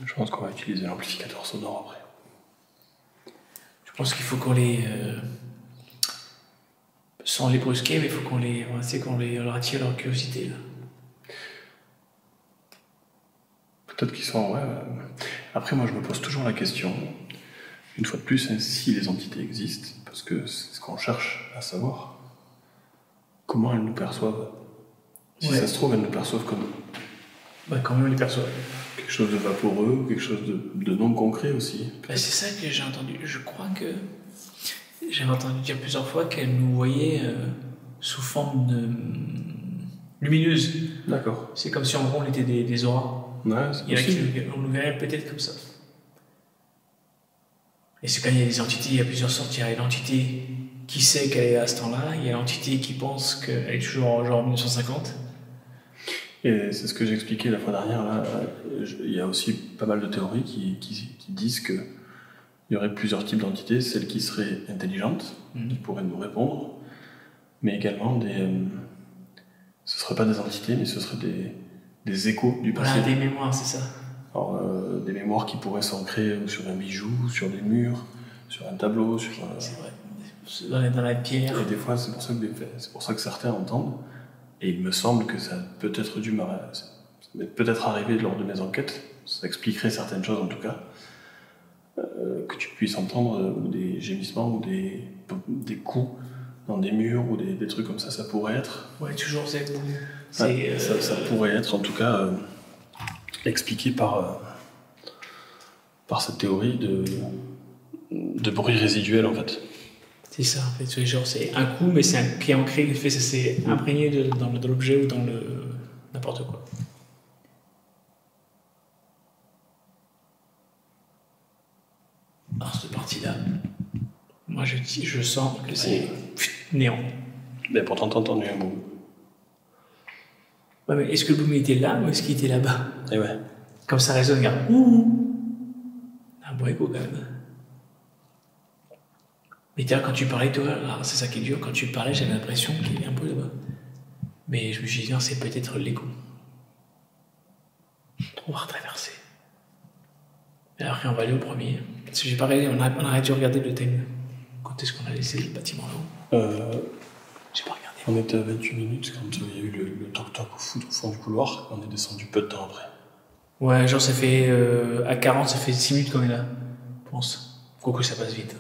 Je pense qu'on va utiliser l'amplificateur sonore après. Je pense qu'il faut qu'on les. Sans les brusquer, mais il faut qu'on les. Tu sais, qu'on leur attire leur curiosité là. Peut-être qu'ils sont. Ouais, après, moi, je me pose toujours la question, une fois de plus, hein, si les entités existent, parce que c'est ce qu'on cherche à savoir, comment elles nous perçoivent. Si ça se trouve, elles nous perçoivent comme. Bah, quand même, on les perçoit. Quelque chose de vaporeux, quelque chose de non concret aussi. Bah, c'est ça que j'ai entendu. Je crois que. J'avais entendu dire plusieurs fois qu'elles nous voyaient sous forme de. lumineuse. D'accord. C'est comme si en gros on était des auras. Ouais, c'est possible. On nous verrait peut-être comme ça. Et c'est quand il y a des entités, il y a plusieurs sortes. Il y a l'entité qui sait qu'elle est à ce temps-là, il y a l'entité qui pense qu'elle est toujours genre en 1950. Et c'est ce que j'expliquais la fois dernière, là. Il y a aussi pas mal de théories qui disent qu'il y aurait plusieurs types d'entités, celles qui seraient intelligentes, qui pourraient nous répondre, mais également ce ne seraient pas des entités, mais ce seraient des échos du passé. Voilà, des mémoires, c'est ça. Alors, des mémoires qui pourraient s'ancrer sur un bijou, sur des murs, sur un tableau, sur... C'est vrai, dans la pierre. Et des fois, c'est pour ça que certains entendent, et il me semble que ça peut être peut-être arrivé lors de mes enquêtes, ça expliquerait certaines choses en tout cas, que tu puisses entendre des gémissements ou des coups dans des murs ou des trucs comme ça pourrait être. Ouais, toujours ça pourrait être en tout cas expliqué par cette théorie de bruit résiduel en fait. C'est ça en fait, genre c'est un coup mais c'est qui est ancré, ça s'est imprégné dans l'objet ou dans le n'importe quoi. Alors cette partie-là, moi je sens que c'est néant. Mais pourtant t'as entendu un boom. Ouais, mais est-ce que le boom était là ou est-ce qu'il était là-bas? Et ouais. Comme ça résonne, regarde. Ouh. Un bon écho quand même. Mais d'ailleurs, quand tu parlais, toi, alors c'est ça qui est dur, quand tu parlais, j'avais l'impression qu'il y avait un peu là-bas. Mais je me suis dit, non, c'est peut-être l'écho. On va retraverser. Et après, on va aller au premier. Parce que j'ai pas regardé, on aurait dû regarder le thème. Quand est-ce qu'on a laissé le bâtiment là-haut? J'ai pas regardé. On était à 28 minutes quand il y a eu le toc-toc au fond du couloir. On est descendu peu de temps après. Ouais, genre ça fait... à 40, ça fait 6 minutes qu'on est là. Je pense. Quoique ça passe vite.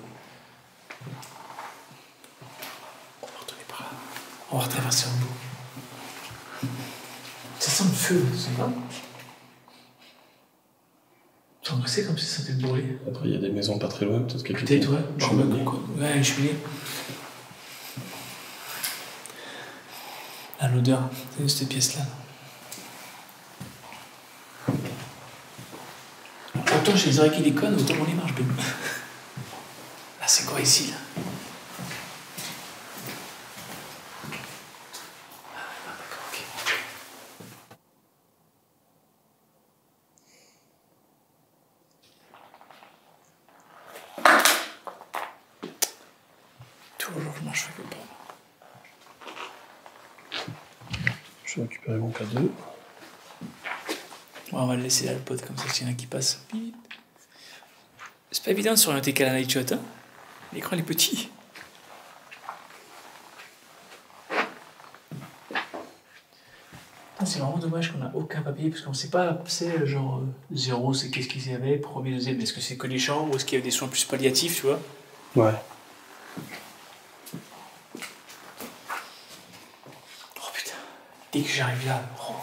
On va retourner par là. On va retraverser en bout. Ça sent le feu, c'est pas? C'est comme si ça sentait le brûler. Après, il y a des maisons pas très loin, peut-être quelque chose. Peut-être, ouais. Ouais, une cheminée. Ah, l'odeur, c'est cette pièce-là. Autant je les aurais qui déconnent, autant on les marche bien. Là, c'est quoi ici, là? Ah, d'accord, ok. Toujours, je marche quelque part. Je vais récupérer mon cadeau. Ouais, on va le laisser là, le pote, comme ça, s'il y en a qui passent. C'est pas évident de s'orienter qu'à la night shot, hein. L'écran, il est petit. C'est vraiment dommage qu'on n'a aucun papier, parce qu'on sait pas, c'est genre 0, c'est qu'est-ce qu'il y avait, premier, deuxième, est-ce que c'est que des chants, ou est-ce qu'il y avait des soins plus palliatifs, tu vois? Ouais. Oh putain, dès que j'arrive là, oh.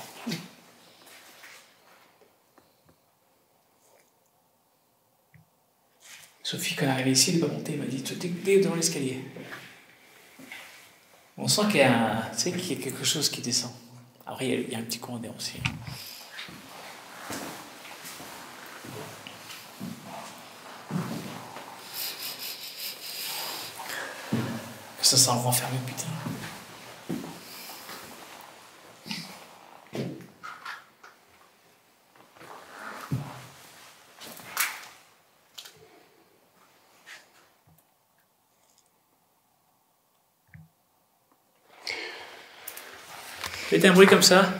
Sophie, quand elle est arrivée ici, elle n'est pas montée, elle m'a dit, t'es devant l'escalier. On sent qu'il y a, tu sais, qu'il y a quelque chose qui descend. Après, il y a un petit courant d'air aussi. Ça sent renfermé, putain. Faites un bruit comme ça.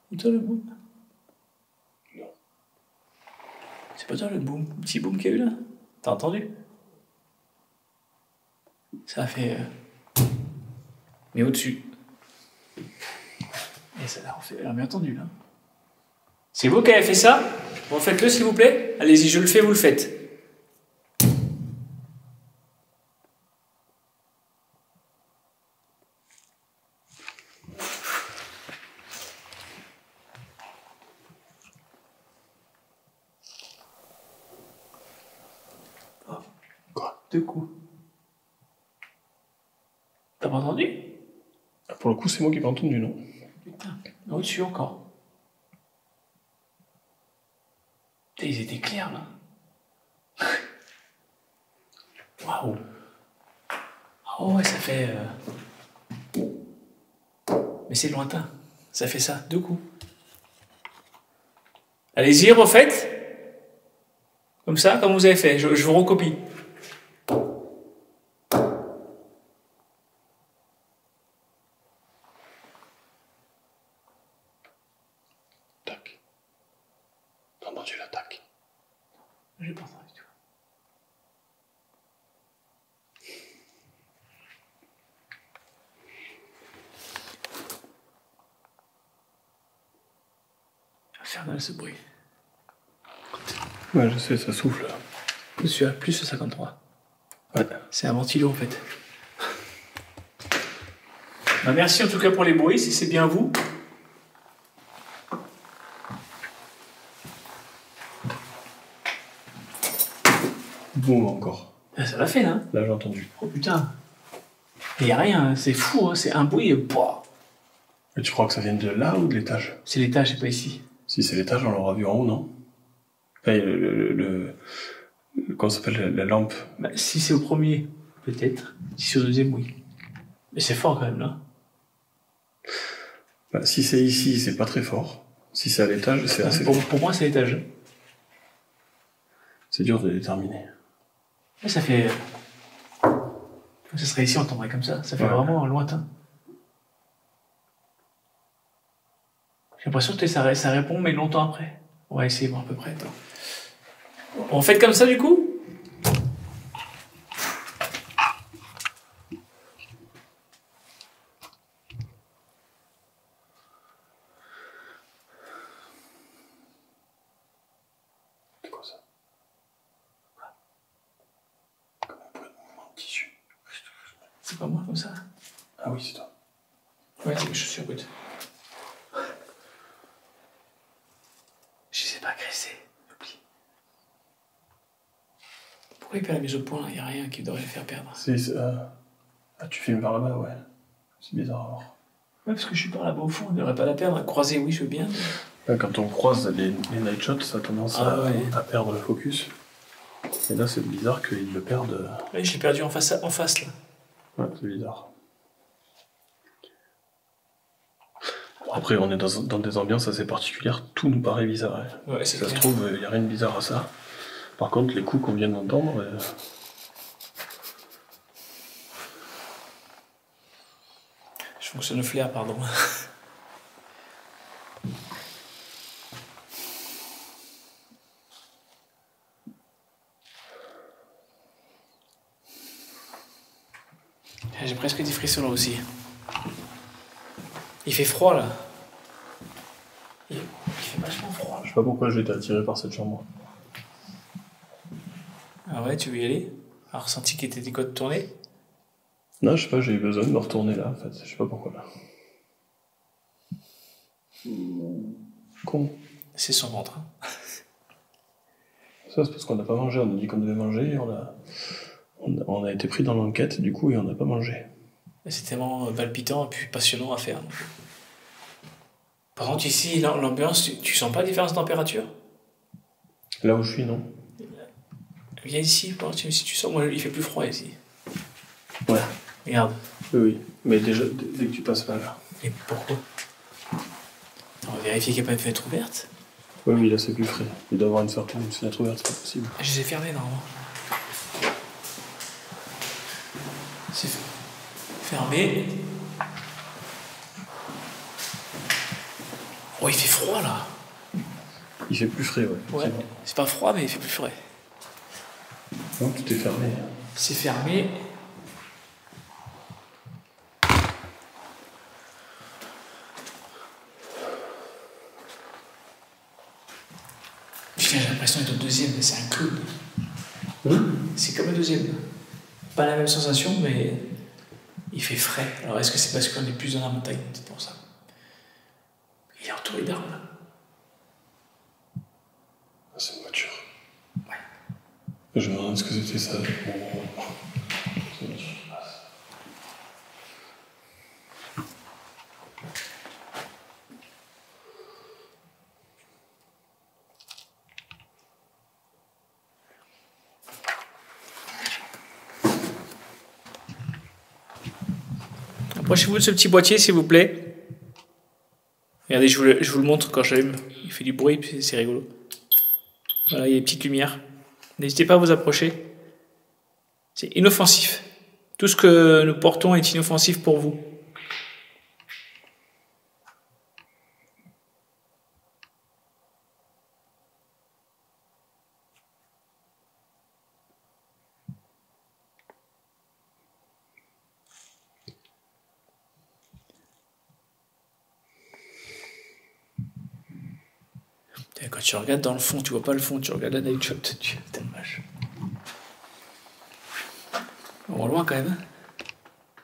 C'est toi le boom? Non. C'est pas toi le boom? Le petit boom qu'il y a eu là? T'as entendu? Ça a fait. Mais au-dessus. Et ça l'a refait. Elle a bien entendu là. C'est vous qui avez fait ça? Bon, faites-le s'il vous plaît. Allez-y, je le fais, vous le faites. Quoi? 2 coups. T'as pas entendu? Pour le coup, c'est moi qui n'ai pas entendu, non? Putain, au-dessus encore. Putain, ils étaient clairs là. Waouh. Ah ouais, ça fait. Mais c'est lointain. Ça fait ça, 2 coups. Allez-y, refaites. Comme ça, comme vous avez fait. Je vous recopie. Tac. T'as entendu la tac? J'ai pas entendu du tout. Infernal ce bruit. Ouais, je sais, ça souffle. Plus 53. Ouais. C'est un ventilo en fait. Bah, merci en tout cas pour les bruits, si c'est bien vous. Boum encore. Ah, ça l'a fait là. Là, j'ai entendu. Oh putain. Il y a rien, hein. C'est fou, hein. C'est un bruit et pouah. Et tu crois que ça vient de là ou de l'étage? C'est l'étage, c'est pas ici. Si c'est l'étage, on l'aura vu en haut, non? Enfin, comment ça s'appelle, la lampe? Bah, si c'est au premier, peut-être. Si c'est au deuxième, oui. Mais c'est fort quand même là. Bah, si c'est ici, c'est pas très fort. Si c'est à l'étage, c'est assez fort. Pour moi, c'est l'étage. C'est dur de déterminer. Là, ça fait. Ça serait ici, on tomberait comme ça. Ça fait vraiment lointain. J'ai l'impression que ça répond, mais longtemps après. On va essayer de voir à peu près. Attends. On fait comme ça du coup? C'est quoi ça? Comme un peu de mouvement de tissu. C'est pas moi comme ça? Ah oui, c'est toi. Ouais, c'est mes chaussures brutes. Je les ai pas agressées, oublie. Pourquoi il perd la mise au point? Il n'y a rien qui devrait le faire perdre. Ah, tu filmes vers là-bas, ouais. C'est bizarre alors. Ouais, parce que je suis par là-bas au fond, on ne devrait pas la perdre. Croiser, oui, je veux bien. Mais... Ouais, quand on croise les night shots, ça a tendance à perdre le focus. Et là, c'est bizarre qu'ils le perdent. Oui, je l'ai perdu en face là. Ouais, c'est bizarre. Après, on est dans des ambiances assez particulières, tout nous paraît bizarre. Hein. Ouais, c'est ça clair. se trouve, il n'y a rien de bizarre à ça. Par contre, les coups qu'on vient d'entendre... Je fonctionne au flair, pardon. J'ai presque des frissons là aussi. Il fait froid là. Il fait vachement froid. Je sais pas pourquoi j'ai été attiré par cette chambre. Ah ouais, tu veux y aller? Alors, ressenti qu'il était des codes tournés? Non, je sais pas, j'ai eu besoin de me retourner là, en fait. Je sais pas pourquoi là. Con. C'est son ventre. Hein. Ça, c'est parce qu'on n'a pas mangé. On a dit qu'on devait manger et on a été pris dans l'enquête, du coup, et on n'a pas mangé. C'est tellement palpitant et puis passionnant à faire. Donc. Par contre, ici, l'ambiance, tu sens pas la différence de température? Là où je suis, non. Viens ici, si tu sens, moi, il fait plus froid ici. Ouais. Regarde. Oui, oui. Mais déjà, dès que tu passes là. Et pourquoi? On va vérifier qu'il n'y a pas de fenêtre ouverte. Oui, là c'est plus frais. Il doit y avoir une fenêtre ouverte, c'est pas possible. Je les ai fermés normalement. C'est fermé. Oh, il fait froid là. Il fait plus frais, Ouais. C'est pas froid, mais il fait plus frais. Non, tout est fermé. C'est fermé. Putain, j'ai l'impression d'être au deuxième, mais c'est un clown. C'est comme le deuxième. Pas la même sensation, mais il fait frais. Alors est-ce que c'est parce qu'on est plus dans la montagne? C'est pour ça. Il est entouré d'arbres. Ah, c'est une voiture. Ouais. Je me demande ce que c'était ça. Approchez-vous de ce petit boîtier, s'il vous plaît. Regardez, je vous le montre quand j'allume. Il fait du bruit, puis c'est rigolo. Voilà, il y a des petites lumières. N'hésitez pas à vous approcher. C'est inoffensif. Tout ce que nous portons est inoffensif pour vous. Quand tu regardes dans le fond, tu vois pas le fond, tu regardes la night shot, tu es dommage. On va loin quand même.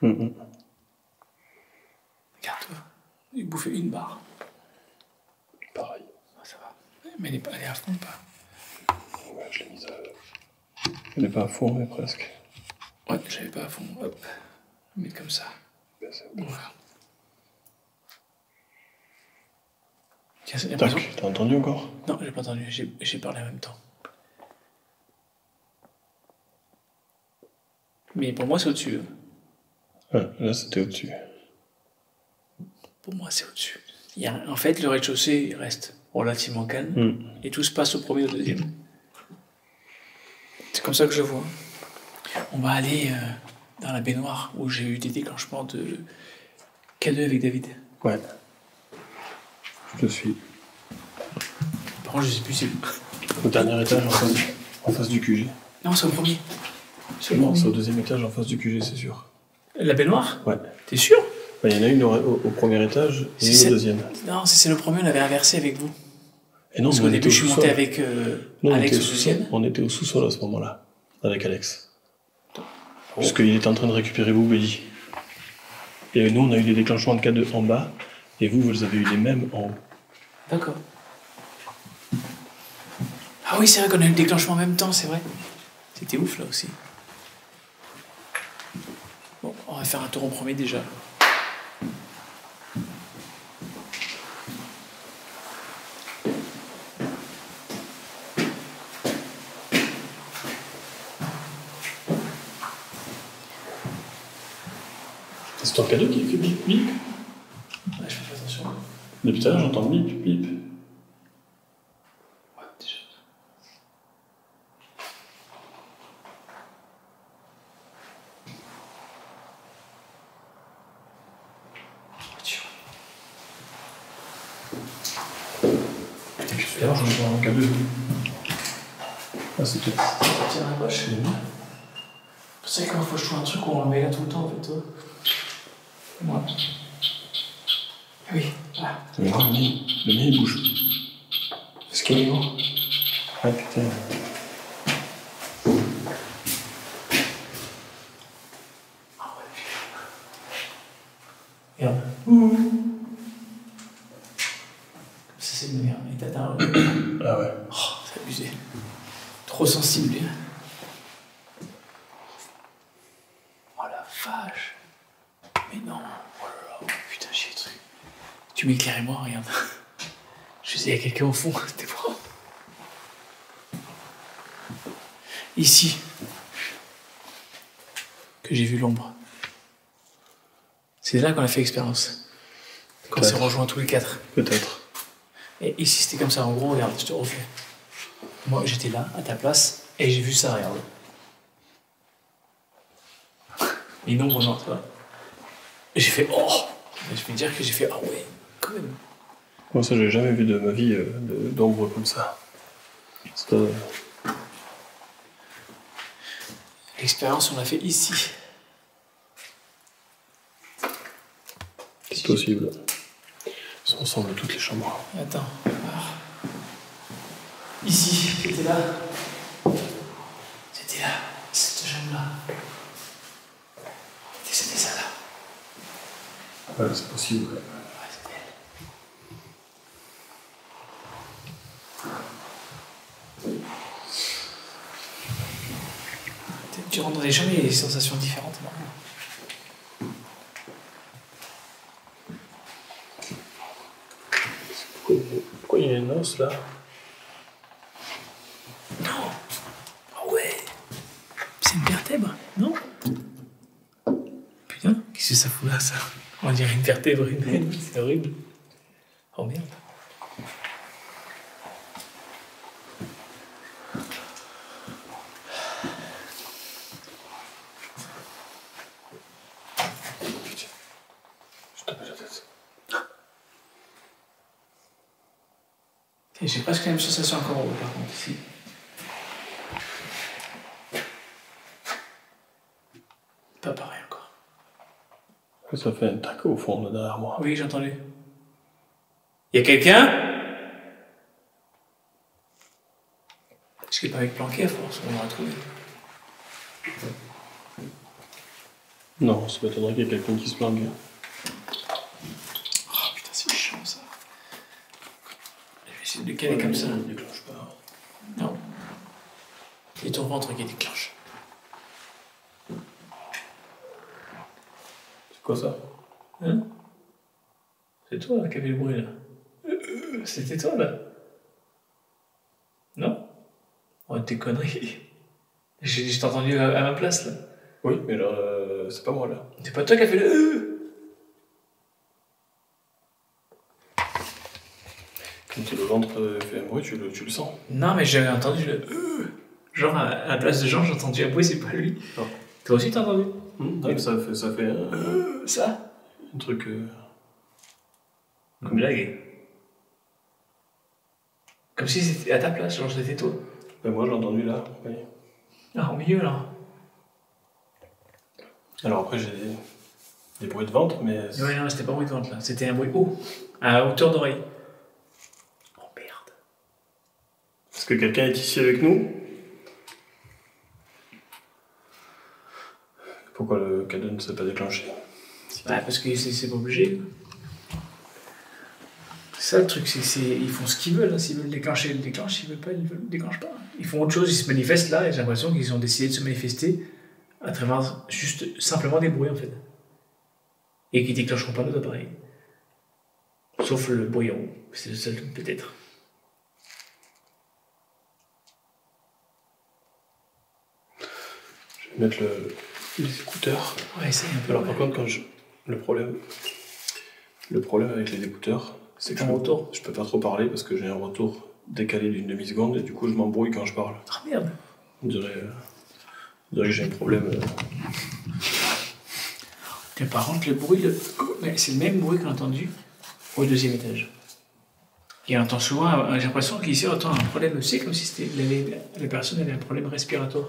Regarde-toi. Il bouffait une barre. Pareil. Ah, ça va. Mais elle est à fond ou pas? Ouais, je l'ai mise à... Elle n'est pas à fond, mais presque. Ouais, je l'avais pas à fond. Hop. Je vais mettre comme ça. Ben, c'est bon. Voilà. Tiens, Tac, t'as entendu encore? Non, j'ai pas entendu. J'ai parlé en même temps. Mais pour moi, c'est au-dessus. Ouais, là, c'était au-dessus. Pour moi, c'est au-dessus. En fait, le rez-de-chaussée reste relativement calme. Et tout se passe au premier et au deuxième. C'est comme ça que je le vois. On va aller dans la baignoire où j'ai eu des déclenchements de K2 avec David. Ouais. Je te suis. Par contre, je sais plus c'est où. Au dernier étage, en face du QG. Non, c'est au premier. Non, c'est au deuxième étage, en face du QG, c'est sûr. La baignoire? Ouais. T'es sûr? Il y en a une au premier étage et une au deuxième. Non, c'est le premier, on l'avait inversé avec vous. Et non, parce qu'au début, je suis monté avec Alex au sous-sol. On était au sous-sol à ce moment-là, avec Alex. Parce qu'il était en train de récupérer Boubelli. Et nous, on a eu des déclenchements de K2 en bas, et vous avez eu les mêmes en haut. D'accord. Ah oui, c'est vrai qu'on a eu le déclenchement en même temps, c'est vrai. C'était ouf là aussi. Bon, on va faire un tour en premier déjà. C'est ton K2 qui fait bip bip? Ouais, je fais attention. Depuis tout à l'heure, j'entends bip bip. Ouais, déjà. Tout à l'heure, j'entends un K2. Ah, c'est tout. Tiens, à gauche. Vous savez comment faut que je trouve un truc où on le met là tout le temps en fait, toi? Moi. Oui, là. Mais non, le mien, il bouge. Est-ce qu'il est mort? Ah putain. Regarde. Comme ça, c'est une merde. Et t'as Ah ouais. Oh, c'est abusé. Trop sensible, lui. Oh la vache. Mais non. Oh là là. Putain, j'ai des trucs. Tu m'éclairais moi, regarde. Je sais, il y a quelqu'un au fond. C'était moi. Ici. Que j'ai vu l'ombre. C'est là qu'on a fait l'expérience. Quand on s'est rejoints tous les 4. Peut-être. Et ici, c'était comme ça. En gros, regarde, je te refais. Moi, j'étais là, à ta place, et j'ai vu ça, regarde. Les nombres noirs, tu vois. Et j'ai fait, oh! Je vais dire que j'ai fait, ah ouais, quand même. Moi, ça, j'ai jamais vu de ma vie d'ombre comme ça. L'expérience, on l'a fait ici. C'est possible. Ça ressemble à toutes les chambres. Attends. Alors. Ici, j'étais là. C'était là, cette chambre-là. C'était ça là. Ouais, c'est possible. Ouais, c'était elle. Tu rentres dans les chambres, il y a des sensations différentes. Pourquoi il y a une os là? Non. Ah ouais. C'est une vertèbre, non? Putain, qu'est-ce que ça fout là, ça? On dirait une vertèbre humaine, c'est horrible. Oh merde. Je tape la tête. J'ai presque la même sensation encore en haut, par contre, ici. Pas pareil encore. Ça fait un tac au fond là, derrière moi. Oui, j'ai entendu. Y'a quelqu'un? Est-ce qu'il n'est pas avec planqué à force? On l'aurait trouvé. Non, ça m'étonnerait qu'il y ait quelqu'un qui se planque. Oh putain, c'est chiant ça. Je vais essayer de le caler comme ça. Ne déclenche pas. Non. C'est ton ventre qui déclenche. C'est quoi ça? Hein? C'est toi qui avais le bruit là. C'était toi là. Non? Oh, tes conneries. J'ai entendu à ma place là. Oui, mais là, c'est pas moi là. C'est pas toi qui as fait le. Quand le ventre fait un bruit, tu le sens. Non, mais j'avais entendu le. Genre à la place de Jean, j'ai entendu un bruit, c'est pas lui. Non. Toi aussi t'as entendu? Non, mais ça fait Ça? un truc. Une blague. Comme si c'était à ta place, genre c'était toi. Ben moi, j'ai entendu là. Oui. Ah, au milieu là. Alors après, j'ai des bruits de ventre, mais. Ouais, non, c'était pas un bruit de ventre là, c'était un bruit haut, à hauteur d'oreille. Oh merde. Est-ce que quelqu'un est ici avec nous? Pourquoi le cadeau ne s'est pas déclenché? Ouais, parce que c'est pas obligé. C'est ça le truc, ils font ce qu'ils veulent. Hein. S'ils veulent le déclencher, ils le déclenchent. S'ils veulent pas, ils le déclenchent pas. Ils font autre chose, ils se manifestent là, et j'ai l'impression qu'ils ont décidé de se manifester à travers juste simplement des bruits en fait. Et qui déclencheront pas nos appareils. Sauf le bruit en haut. C'est le seul peut-être. Je vais mettre les écouteurs. Ouais, essaye un peu. Alors par contre, le problème avec les écouteurs, c'est que je peux pas trop parler parce que j'ai un retour décalé d'une demi-seconde et du coup je m'embrouille quand je parle. Ah merde. On dirait que j'ai un problème. Et par contre, le bruit, c'est le même bruit qu'on a entendu au deuxième étage. Et on entend souvent, j'ai l'impression qu'ici on entend un problème aussi, comme si c'était la personne avait un problème respiratoire.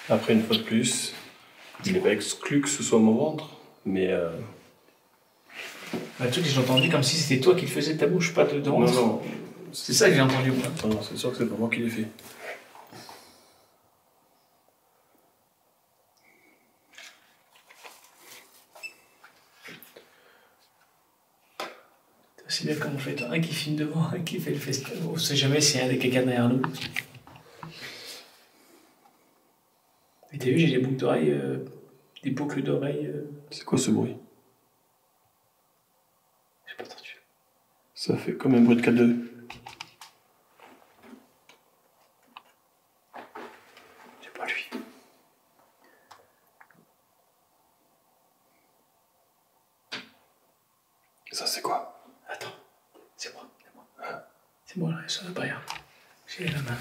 Après, une fois de plus, il n'est pas exclu que ce soit mon ventre, mais. Le truc que j'ai entendu comme si c'était toi qui le faisais de ta bouche, pas de ventre. Non. C'est ça que j'ai entendu moi. Non, c'est sûr que c'est pas moi qui l'ai fait. C'est bien comme on fait, un qui filme devant, un qui fait le festival. On ne sait jamais s'il y a quelqu'un derrière nous. Et t'as vu, j'ai des boucles d'oreilles, des boucles d'oreilles. C'est quoi ce bruit? J'ai pas entendu. Ça fait comme un bruit de 4-2. J'ai pas Ça, c'est quoi? Attends, c'est moi. C'est moi, là, ça ne veut pas rien. J'ai la main.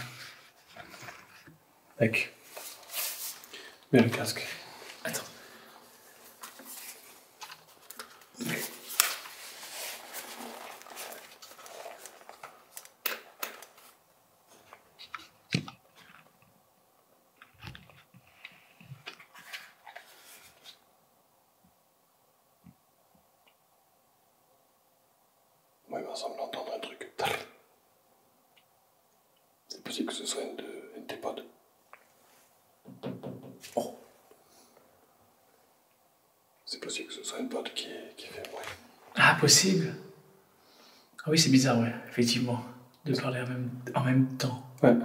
Mec. Mets le casque. Attends. Moi, il me semble entendre un truc. C'est possible que ce soit une de tes potes. Oh. C'est possible que ce soit une pote qui fait bruit. Ah, possible. Ah oui, c'est bizarre, ouais, effectivement. De parler en même temps. Ouais.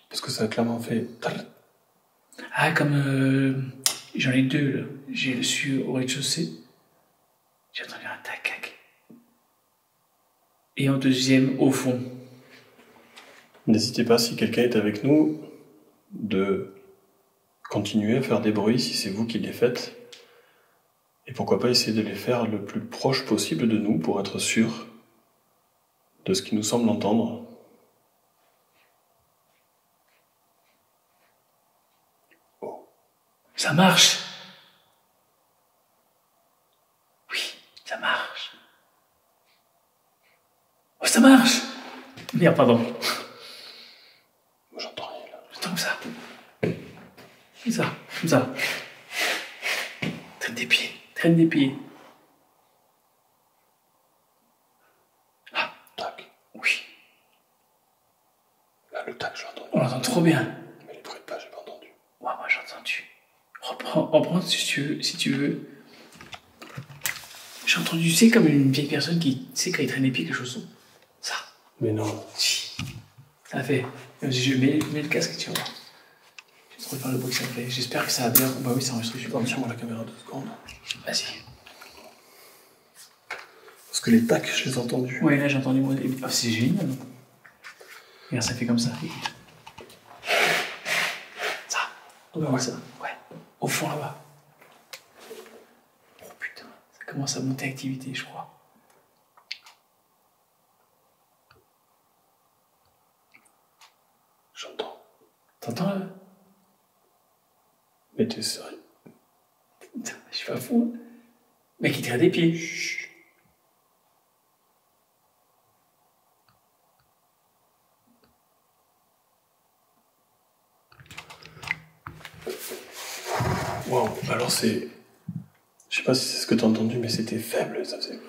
Parce que ça a clairement fait. Ah, comme j'en ai deux, là. J'ai celui au rez-de-chaussée. J'ai entendu un tac. Et en deuxième, au fond. N'hésitez pas, si quelqu'un est avec nous, de continuer à faire des bruits si c'est vous qui les faites. Et pourquoi pas essayer de les faire le plus proche possible de nous pour être sûr de ce qui nous semble entendre. Oh. Ça marche. Oui, ça marche. Oh, ça marche. Merde, pardon. Moi, j'entends rien là. J'entends comme ça. Comme ça. Traîne des pieds. Ah, Tac. oui. Là, le tac, j'ai entendu. On l'entend trop bien. Mais les bruits de pas, j'ai pas entendu. Ouais, moi j'ai entendu. Reprends si tu veux. J'ai entendu, c'est comme une vieille personne qui sait quand il traîne les pieds quelque chose. Ça. Mais non. Si. Ça fait. Je mets le casque et tu vas voir. Je vais trop faire le bruit que ça fait. J'espère que ça a bien. Bah oui, ça enregistre. Je Attends, tiens-moi la caméra 2 secondes. Vas-y. Parce que les tacs, je les ai entendus. Ouais, là j'ai entendu moi. Ah, c'est génial. Regarde, ça fait comme ça. Écoute. Ça. Ouais. Ça. Ouais. Au fond là-bas. Oh putain. Ça commence à monter activité, je crois. J'entends. T'entends là? Mais t'es sérieux? Putain, je suis pas fou. Hein. Mec, il tire des pieds. Chut. Wow, alors c'est... Je sais pas si c'est ce que t'as entendu, mais c'était faible, ça faisait...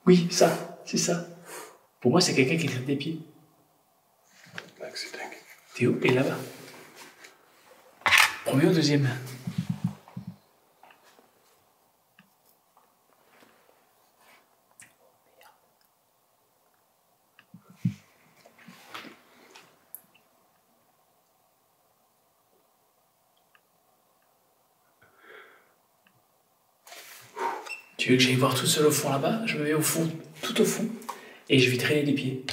Oui, ça, c'est ça. Pour moi, c'est quelqu'un qui tire des pieds. Mec, c'est dingue. Théo est là-bas. Premier ou deuxième? Tu veux que j'aille voir tout seul au fond là-bas? Je me mets au fond, tout au fond, et je vais traîner les pieds.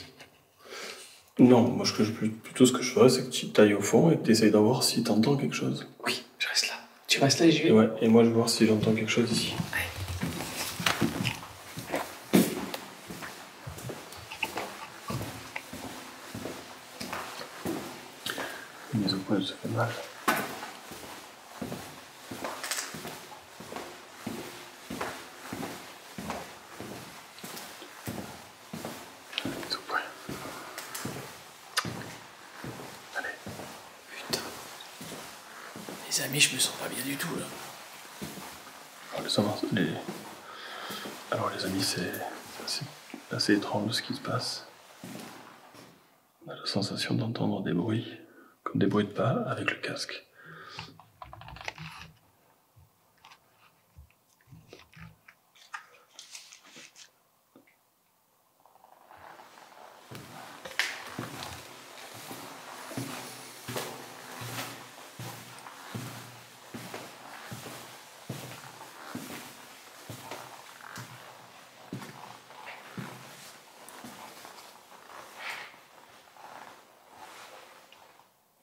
Non, moi plutôt ce que je ferais, c'est que tu tailles au fond et que tu essayes d'en voir si t'entends quelque chose. Oui, je reste là. Tu restes là et je vais. Ouais, et moi je vais voir si j'entends quelque chose ici. Ouais. Mise au point, ça fait mal. Mise au point. Allez. Putain. Les amis, je me sens pas bien du tout là. Alors les amis, c'est assez étrange ce qui se passe. On a la sensation d'entendre des bruits, comme des bruits de pas avec le casque.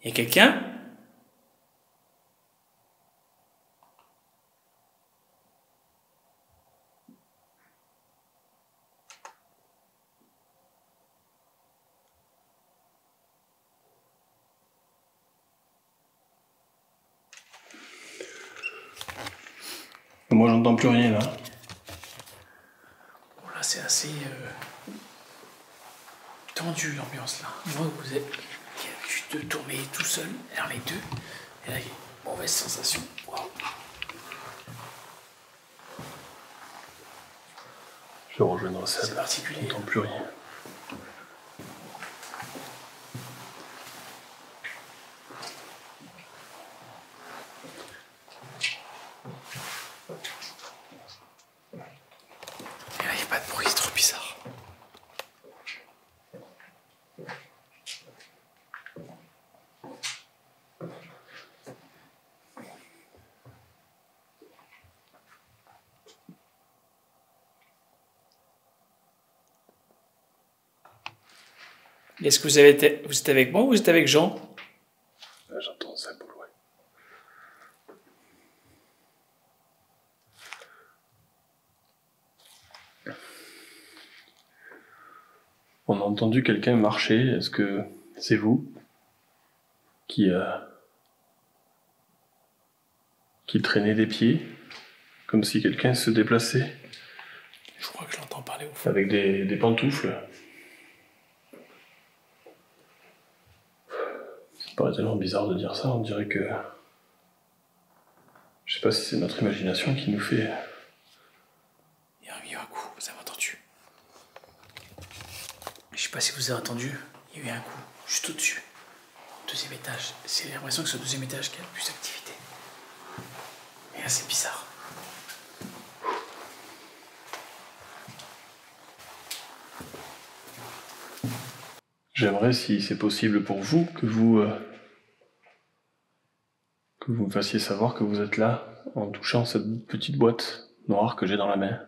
Y a quelqu'un? Moi, j'entends plus rien là. Bon, là, c'est assez tendu l'ambiance là. Moi, vous êtes juste de tourner tout seul, alors les deux. Et là, il y a une mauvaise sensation. Waouh. Je vais rejoindre ça. C'est particulier. J'entends plus rien. Et là, il n'y a pas de bruit, c'est trop bizarre. Est-ce que vous êtes avec moi ou vous êtes avec Jean? Là, j'entends ça pour loin. On a entendu quelqu'un marcher. Est-ce que c'est vous qui traînait des pieds, comme si quelqu'un se déplaçait Je crois que je l'entends parler au fond. avec des pantoufles? Ça paraît tellement bizarre de dire ça, on dirait que... Je sais pas si c'est notre imagination qui nous fait... Il y a eu un coup, vous avez entendu? Je sais pas si vous avez entendu, il y a eu un coup, juste au-dessus. Deuxième étage. C'est l'impression que c'est au deuxième étage qu'il y a le plus d'activité. Et là, c'est bizarre. J'aimerais, si c'est possible pour vous, que vous me fassiez savoir que vous êtes là, en touchant cette petite boîte noire que j'ai dans la main.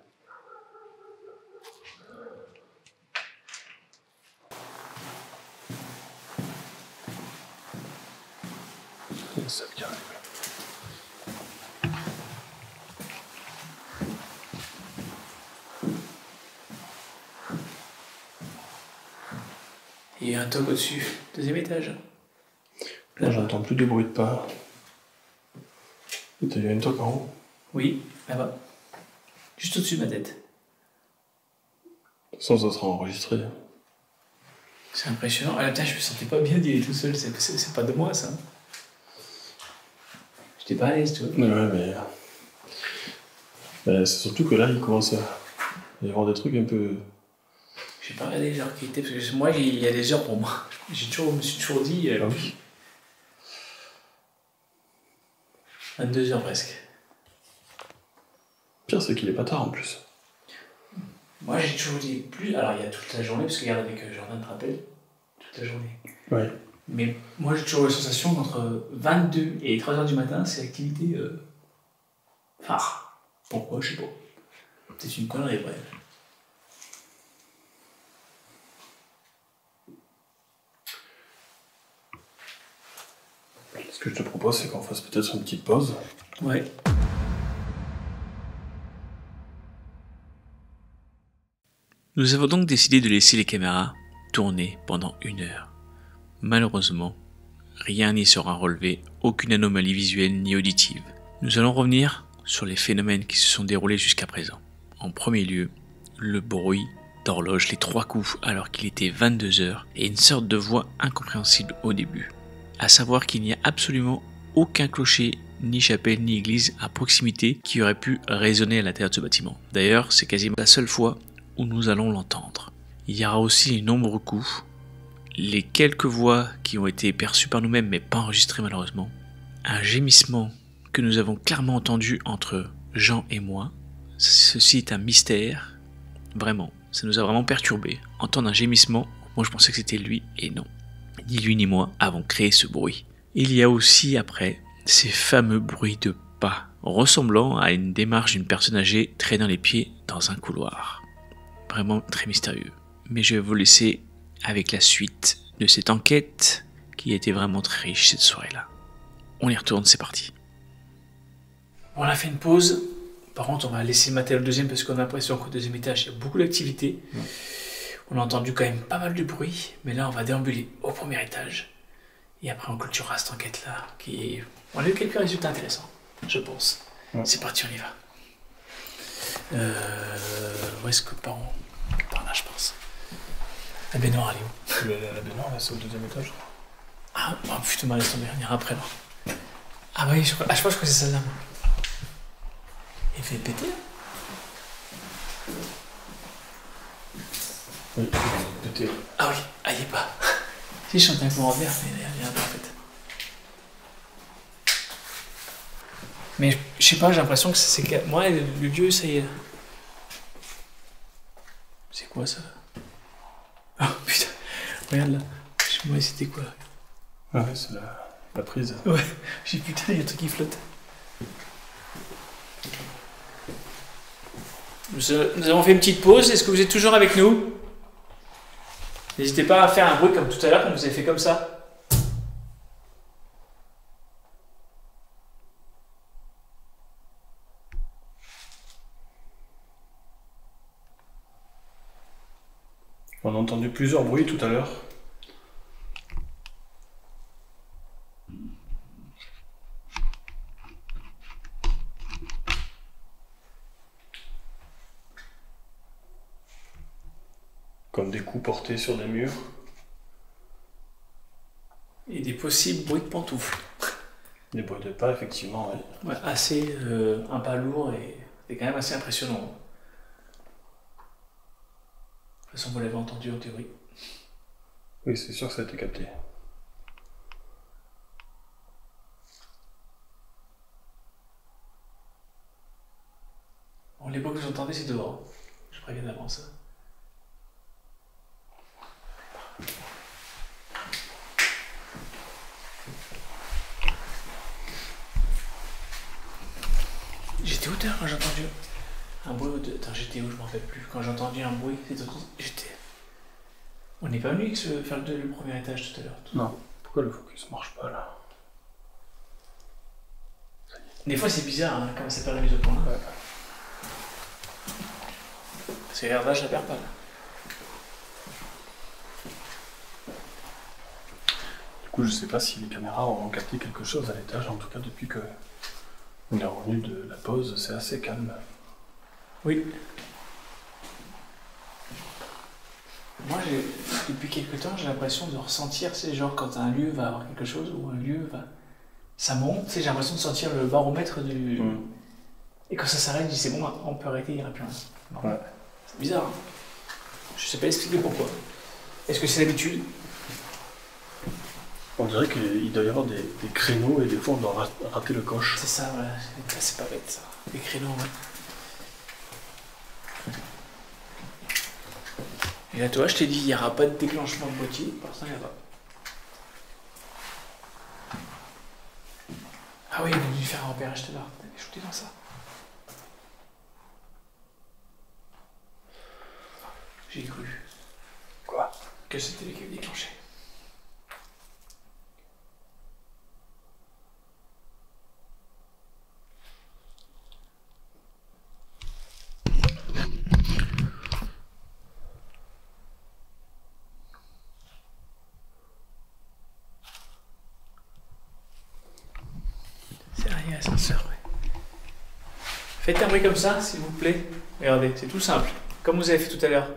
Il y a ça qui arrive. Il y a un toc au-dessus, deuxième étage. Là, j'entends plus de bruit de pas. T'as eu un toc en haut? Oui, là-bas. Juste au-dessus de ma tête. De toute façon, ça sera enregistré. C'est impressionnant. Ah, putain, je me sentais pas bien d'y aller tout seul. C'est pas de moi, ça. J'étais pas à l'aise, tu vois. Ouais, mais c'est surtout que là, il commence à y avoir des trucs un peu... J'ai pas regardé les heures qui étaient, parce que moi, il y a des heures pour moi. Je me suis toujours dit... Ah oui. 22h presque. Pire, c'est qu'il est pas tard en plus. Moi, j'ai toujours dit plus... Alors, il y a toute la journée, parce que regarde avec Jordan te rappelle, toute la journée. Ouais. Mais moi, j'ai toujours eu la sensation qu'entre 22 et 3h du matin, c'est l'activité phare. Pourquoi, je sais pas. C'est une connerie, bref. Ce que je te propose, c'est qu'on fasse peut-être une petite pause. Ouais. Nous avons donc décidé de laisser les caméras tourner pendant 1 heure. Malheureusement, rien n'y sera relevé, aucune anomalie visuelle ni auditive. Nous allons revenir sur les phénomènes qui se sont déroulés jusqu'à présent. En premier lieu, le bruit d'horloge, les 3 coups alors qu'il était 22h et une sorte de voix incompréhensible au début. À savoir qu'il n'y a absolument aucun clocher, ni chapelle, ni église à proximité qui aurait pu résonner à l'intérieur de ce bâtiment. D'ailleurs, c'est quasiment la seule fois où nous allons l'entendre. Il y aura aussi les nombreux coups, les quelques voix qui ont été perçues par nous-mêmes mais pas enregistrées malheureusement, un gémissement que nous avons clairement entendu entre Jean et moi. Ceci est un mystère, vraiment, ça nous a vraiment perturbés. Entendre un gémissement, moi je pensais que c'était lui et non. Ni lui ni moi avons créé ce bruit. Il y a aussi après ces fameux bruits de pas, ressemblant à une démarche d'une personne âgée traînant les pieds dans un couloir. Vraiment très mystérieux. Mais je vais vous laisser avec la suite de cette enquête qui a été vraiment très riche cette soirée-là. On y retourne, c'est parti. On a fait une pause. Par contre, on va laisser mater le deuxième parce qu'on a l'impression qu'au deuxième étage, il y a beaucoup d'activité. On a entendu quand même pas mal de bruit, mais là, on va déambuler au premier étage. Et après, on clôturera cette enquête-là. On a eu quelques résultats intéressants, je pense. Ouais. C'est parti, on y va. Où est-ce que par là, je pense. La baignoire, elle est où? La baignoire, là, c'est au 2e étage. Ah, oh, putain, laisse tomber, on ira après, là. Ah oui, je crois que c'est celle-là. Il fait péter, là? Oui, péter. Ah oui, ah, il est pas. Si, je chante un peu en vert, mais il est un peu en fait. Mais je sais pas, j'ai l'impression que c'est... Moi, le lieu, ça y est. C'est quoi, ça? Ah, putain, regarde là. Moi, c'était quoi? Ah ouais, c'est la prise. Ouais, j'ai putain, il y a un truc qui flotte. Nous avons fait une petite pause. Est-ce que vous êtes toujours avec nous? N'hésitez pas à faire un bruit comme tout à l'heure, quand vous avez fait comme ça. On a entendu plusieurs bruits tout à l'heure. Comme des coups portés sur des murs. Et des possibles bruits de pantoufles. Des bruits de pas, effectivement, ouais. Ouais, assez un pas lourd et c'est quand même assez impressionnant. De toute façon, vous l'avez entendu en théorie. Oui, c'est sûr que ça a été capté. Bon, les bruits que vous entendez, c'est dehors. Je préviens d'avance. J'étais où quand j'ai entendu un bruit? Attends, j'étais où? Je m'en rappelle plus. Quand j'ai entendu un bruit, j'étais. On n'est pas venu faire le premier étage tout à l'heure. Non. Pourquoi le focus marche pas là? Des fois, c'est bizarre, hein, comment c'est pas la mise au point. Ouais. Parce que regarde là, je la perds pas. Là. Du coup, je sais pas si les caméras auront capté quelque chose à l'étage. En tout cas, depuis que on est revenu de la pause, c'est assez calme. Oui. Moi, depuis quelque temps, j'ai l'impression de ressentir, c'est genre quand un lieu va avoir quelque chose, ou un lieu va... Ça monte, j'ai l'impression de sentir le baromètre du... Et quand ça s'arrête, je dis c'est bon, on peut arrêter, il n'y aura plus rien. Ouais. C'est bizarre. Hein. Je sais pas expliquer pourquoi. Est-ce que c'est l'habitude? On dirait qu'il doit y avoir des créneaux et des fois on doit rater le coche. C'est ça, voilà. C'est pas bête ça. Des créneaux, ouais. Et là, toi, je t'ai dit, il n'y aura pas de déclenchement de boîtier. Pour l'instant, il n'y a pas. Ah oui, il a dû faire un repérage tout à l'heure. T'avais shooté dans ça. J'ai cru. Quoi? Que c'était lui qui avait déclenché. C'est rien, ascenseur, ouais. Faites un bruit comme ça, s'il vous plaît. Regardez, c'est tout simple. Comme vous avez fait tout à l'heure.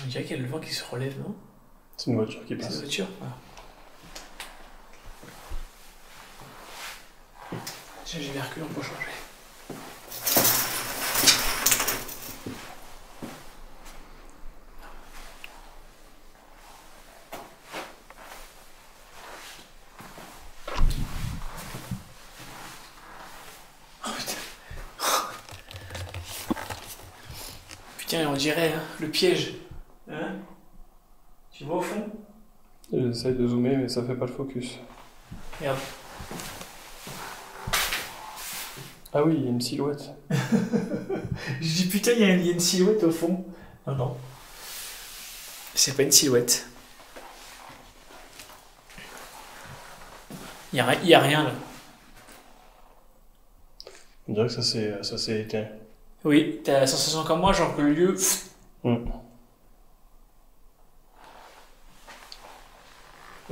On dirait qu'il y a le vent qui se relève, non? C'est une voiture qui C'est passe. une voiture, voilà. Tiens, j'ai Mercure pour changer. Oh putain. Putain, on dirait hein, le piège. Hein? Tu vois au fond? J'essaye de zoomer mais ça fait pas le focus. Regarde. Ah oui, il y a une silhouette. Je dis putain, il y a une silhouette au fond. Non, non. C'est pas une silhouette. Y a rien là. On dirait que ça s'est éteint. Oui, t'as la sensation comme moi, genre que le lieu. Vous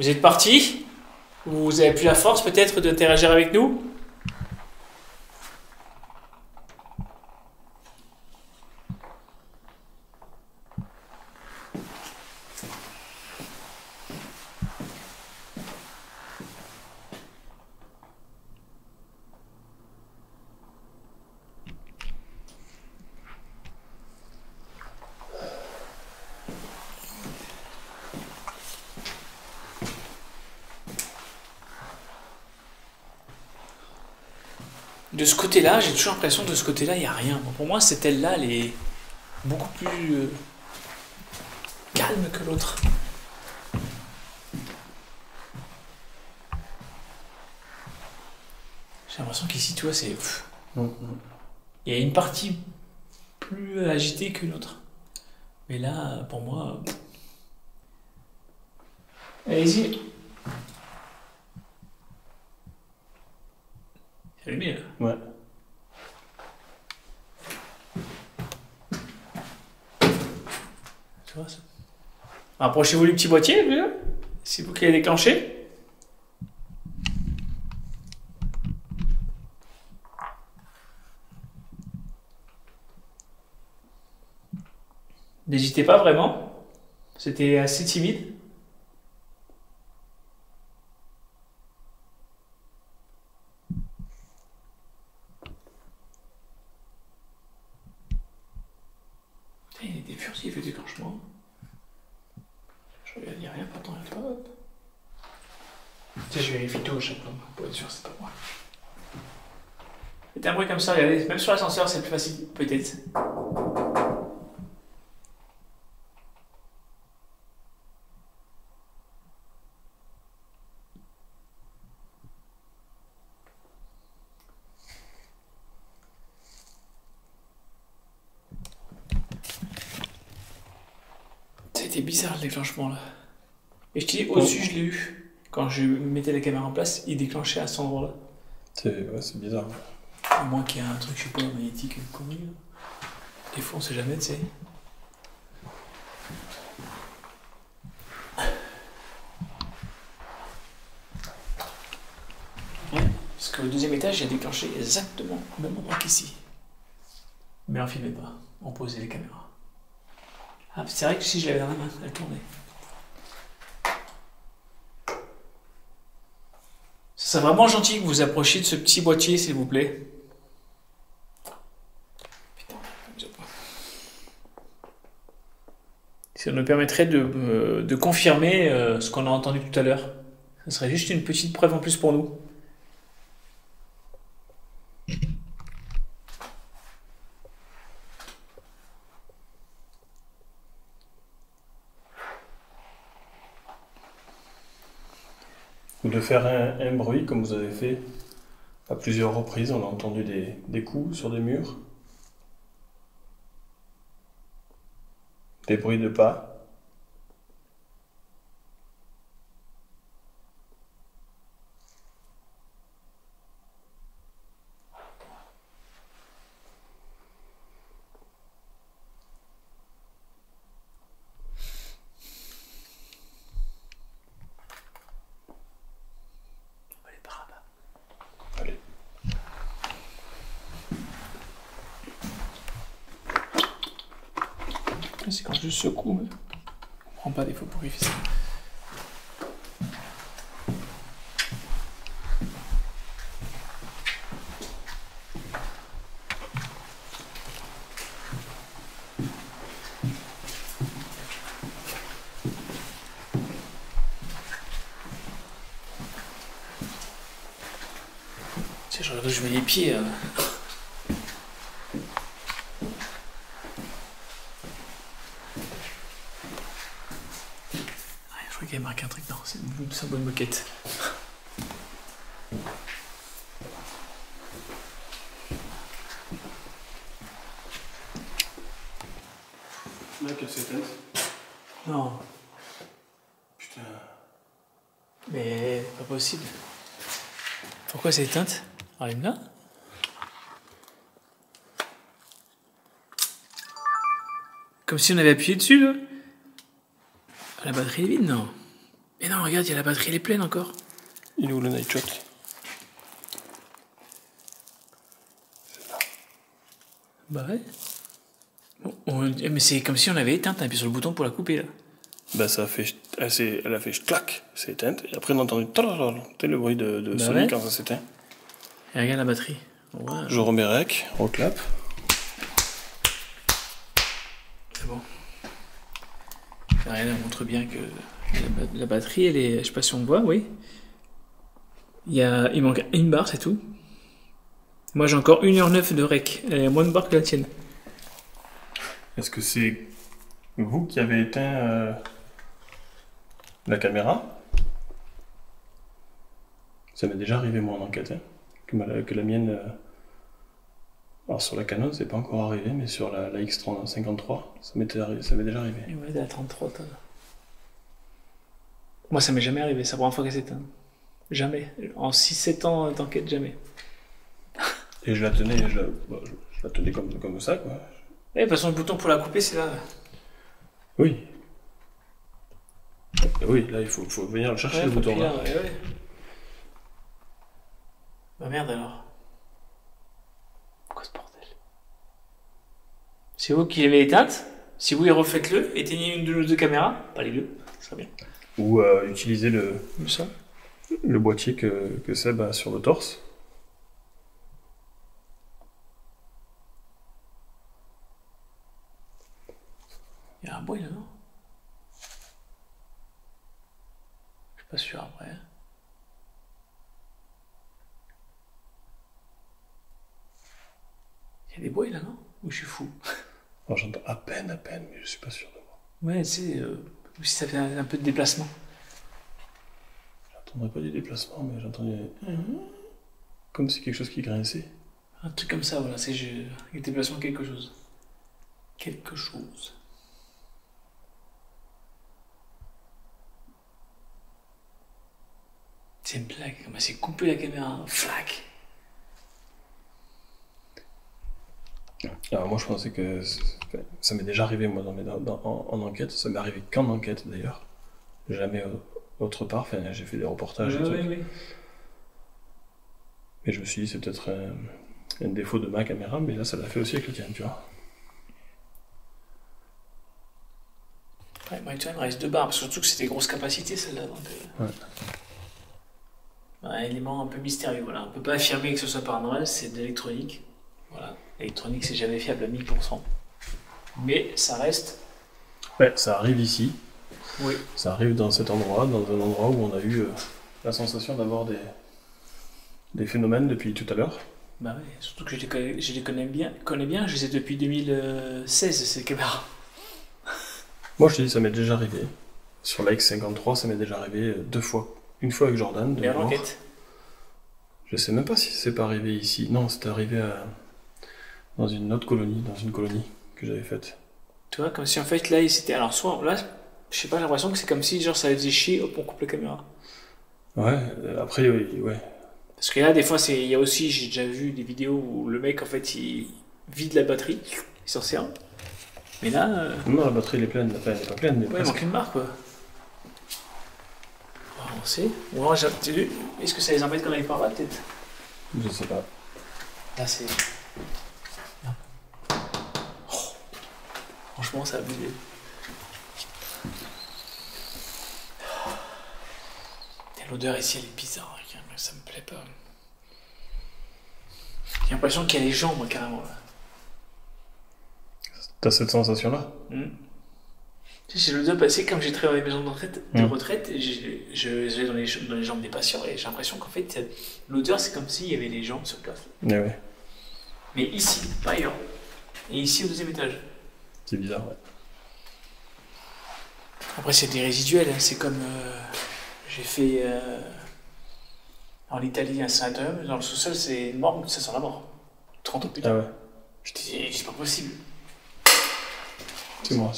êtes parti? Vous avez plus la force peut-être d'interagir avec nous? De ce côté-là, j'ai toujours l'impression que de ce côté-là, il n'y a rien. Bon, pour moi, cette aile-là, elle est beaucoup plus calme que l'autre. J'ai l'impression qu'ici, tu vois, c'est... Il y a une partie plus agitée que l'autre. Mais là, pour moi... Allez-y. C'est allumé, là. Ouais. Tu vois ça? Rapprochez-vous du petit boîtier, vieux. C'est vous qui l'avez déclenché. N'hésitez pas vraiment. C'était assez timide. Il était furtif le déclenchement. Je regarde, il n'y a rien, pas tant, il y a pas. Tu sais, je vérifie tout à chaque fois pour être sûr que c'est pas moi. Faites un bruit comme ça, regardez, même sur l'ascenseur c'est plus facile, peut-être. C'était bizarre le déclenchement là. Et je te dis, au-dessus, je l'ai eu. Quand je mettais la caméra en place, il déclenchait à cet endroit-là. C'est bizarre. À moins qu'il y ait un truc, je sais pas, magnétique, connu. Des fois, on sait jamais, tu sais. Ouais, parce qu'au deuxième étage, j'ai déclenché exactement au même endroit qu'ici. Mais on filmait pas, on posait les caméras. Ah, c'est vrai que si je l'avais dans la main, elle tournait. Ce serait vraiment gentil que vous approchiez de ce petit boîtier, s'il vous plaît. Putain, ça nous permettrait de confirmer ce qu'on a entendu tout à l'heure. Ce serait juste une petite preuve en plus pour nous. Ou de faire un bruit comme vous avez fait à plusieurs reprises. On a entendu des coups sur des murs, des bruits de pas. On va aller par là-bas. Allez. C'est quand je secoue, mais on prend pas des faux bruits. Ça. Tiens, je regarde où je mets les pieds. Je crois qu'il y a marqué un truc. Non, c'est une bonne moquette. Là, qu'elle s'éteinte. Non, Putain. mais pas possible. Pourquoi c'est éteinte? Allume-la. Comme si on avait appuyé dessus, là. La batterie est vide, non? Mais non, regarde, la batterie, elle est pleine encore. Il est où le night shot? Bah ouais. Mais c'est comme si on avait éteint, t'as appuyé sur le bouton pour la couper, là. Bah ça a fait... Elle a fait clac, c'est éteinte. Et après on a entendu... Tu le bruit de Bah sonner ouais. quand ça s'éteint. Et regarde la batterie. Ouais. Je remets rec, reclap. C'est bon. Regarde, elle montre bien que la batterie, elle est... Je sais pas si on voit, oui. Il manque une barre, c'est tout. Moi, j'ai encore 1h09 de rec. Elle est moins de barres que la tienne. Est-ce que c'est vous qui avez éteint la caméra? Ça m'est déjà arrivé moi en enquête, hein, que la mienne... Alors sur la Canon, c'est pas encore arrivé, mais sur la X53, ça m'est déjà arrivé. Et ouais, elle est à 33 tonnes. Moi, ça m'est jamais arrivé. C'est la première fois qu'elle s'éteint. Jamais. En 6-7 ans d'enquête, jamais. Et je la tenais, je la tenais comme ça, quoi. Et de toute façon, le bouton pour la couper, c'est là. Oui. Et oui, là, il faut venir le chercher, Ouais, le bouton. Là. ouais. Bah merde alors. Pourquoi ce bordel? C'est vous qui l'avez éteinte. Si oui, refaites-le. Éteignez une de nos deux caméras. Pas les deux, ça serait bien. Ou utiliser Comme ça. le boîtier que Seb a sur le torse. Il y a un bruit là, non? Je suis pas sûr après. Il y a des bruits là, non? Ou je suis fou? Alors j'entends à peine, mais je suis pas sûr de moi. Ouais, tu sais, si ça fait un peu de déplacement. J'entendrais pas du déplacement, mais j'entendais comme si quelque chose qui grinçait. Un truc comme ça, voilà, c'est le déplacement de quelque chose. Quelque chose. C'est une blague, on m'a essayé de couper la caméra, flac. Alors moi je pensais que ça m'est déjà arrivé moi en enquête, ça m'est arrivé qu'en enquête d'ailleurs, jamais autre part, enfin, j'ai fait des reportages et tout. Oui. Mais je me suis dit c'est peut-être un défaut de ma caméra, mais là ça l'a fait aussi avec le tien, tu vois. Ouais, moi, tu vois, il me reste 2 barres, surtout que c'était grosse capacité celle-là. Donc, Ouais. Un élément un peu mystérieux, voilà. On peut pas affirmer que ce soit paranormal, c'est de l'électronique. Voilà. L'électronique, c'est jamais fiable à 1000%. Mais ça reste. Ouais, ça arrive ici. Oui. Ça arrive dans cet endroit, dans un endroit où on a eu la sensation d'avoir des phénomènes depuis tout à l'heure. Bah ouais, surtout que je les connais bien, je les ai depuis 2016, ces caméras. Moi je te dis, ça m'est déjà arrivé. Sur la X53, ça m'est déjà arrivé 2 fois. Une fois avec Jordan. Mais en enquête. Je sais même pas si c'est pas arrivé ici. Non, c'était arrivé dans une autre colonie, que j'avais faite. Tu vois, comme si en fait là, c'était. Alors, soit là, je sais pas, j'ai l'impression que c'est comme si genre ça faisait chier, hop, on coupe la caméra. Ouais, après, ouais. Parce que là, des fois, il y a aussi, j'ai déjà vu des vidéos où le mec en fait il vide la batterie, il s'en sert. Mais là. Non, la batterie elle est pleine, enfin, elle est pas pleine, mais Ouais, il presque. manque une barre quoi. On va avancer. Ou alors, est-ce que ça les embête qu'on aille par là peut-être? Je sais pas. Là, c'est. Oh. Franchement, ça a bougé. L'odeur ici, elle est bizarre. Ça me plaît pas. J'ai l'impression qu'il y a des gens, moi, carrément. Là. T'as cette sensation-là? Tu sais, j'ai l'odeur passée, comme j'ai travaillé dans les maisons de retraite, je vais dans les jambes des patients et j'ai l'impression qu'en fait, l'odeur, c'est comme s'il y avait des gens sur place. Ouais. Mais ici, pas ailleurs. Et ici, au 2e étage. C'est bizarre, ouais. Après, c'est des résiduels. Hein. C'est comme. J'ai fait. En Italie, un sanatorium. Dans le sous-sol, c'est mort, ça sent la mort. 30 ans plus tard. Ah ouais. Je dis, c'est pas possible. C'est moi.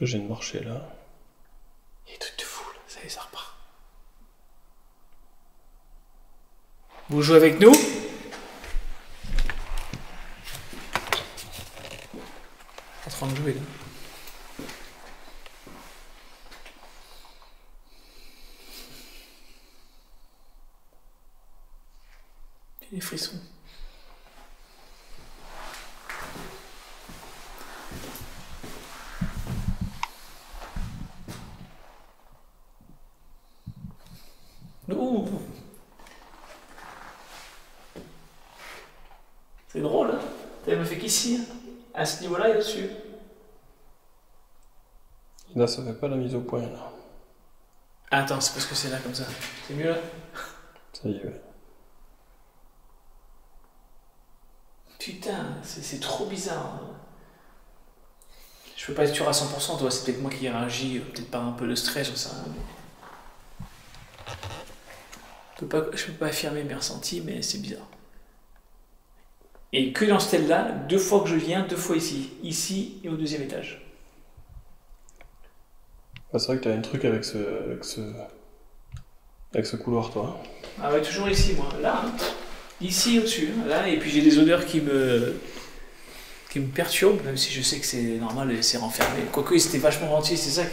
J'ai une marché là. Il y a des trucs de fou, là. Ça y est, ça repart. Vous jouez avec nous? En train de jouer là. J'ai des frissons. Ouh. C'est drôle, hein? Ça me fait qu'ici, à ce niveau-là et au-dessus. Là, ça fait pas la mise au point là. Attends, c'est parce que c'est là comme ça. C'est mieux là? Ça y est, ouais. Putain, c'est trop bizarre. Je peux pas être sûr à 100%, toi, c'est peut-être moi qui ai réagi, peut-être par un peu de stress, j'en sais rien. Je peux pas affirmer mes ressentis, mais c'est bizarre. Et que dans cette aile-là, 2 fois que je viens, 2 fois ici et au 2e étage. Ah, c'est vrai que t'as un truc avec ce couloir, toi. Ah ouais, toujours ici, moi. Là, hein. Ici au-dessus, hein, là, et puis j'ai des odeurs qui me perturbent, même si je sais que c'est normal et c'est renfermé. Quoique ils étaient vachement ventils, c'est ça.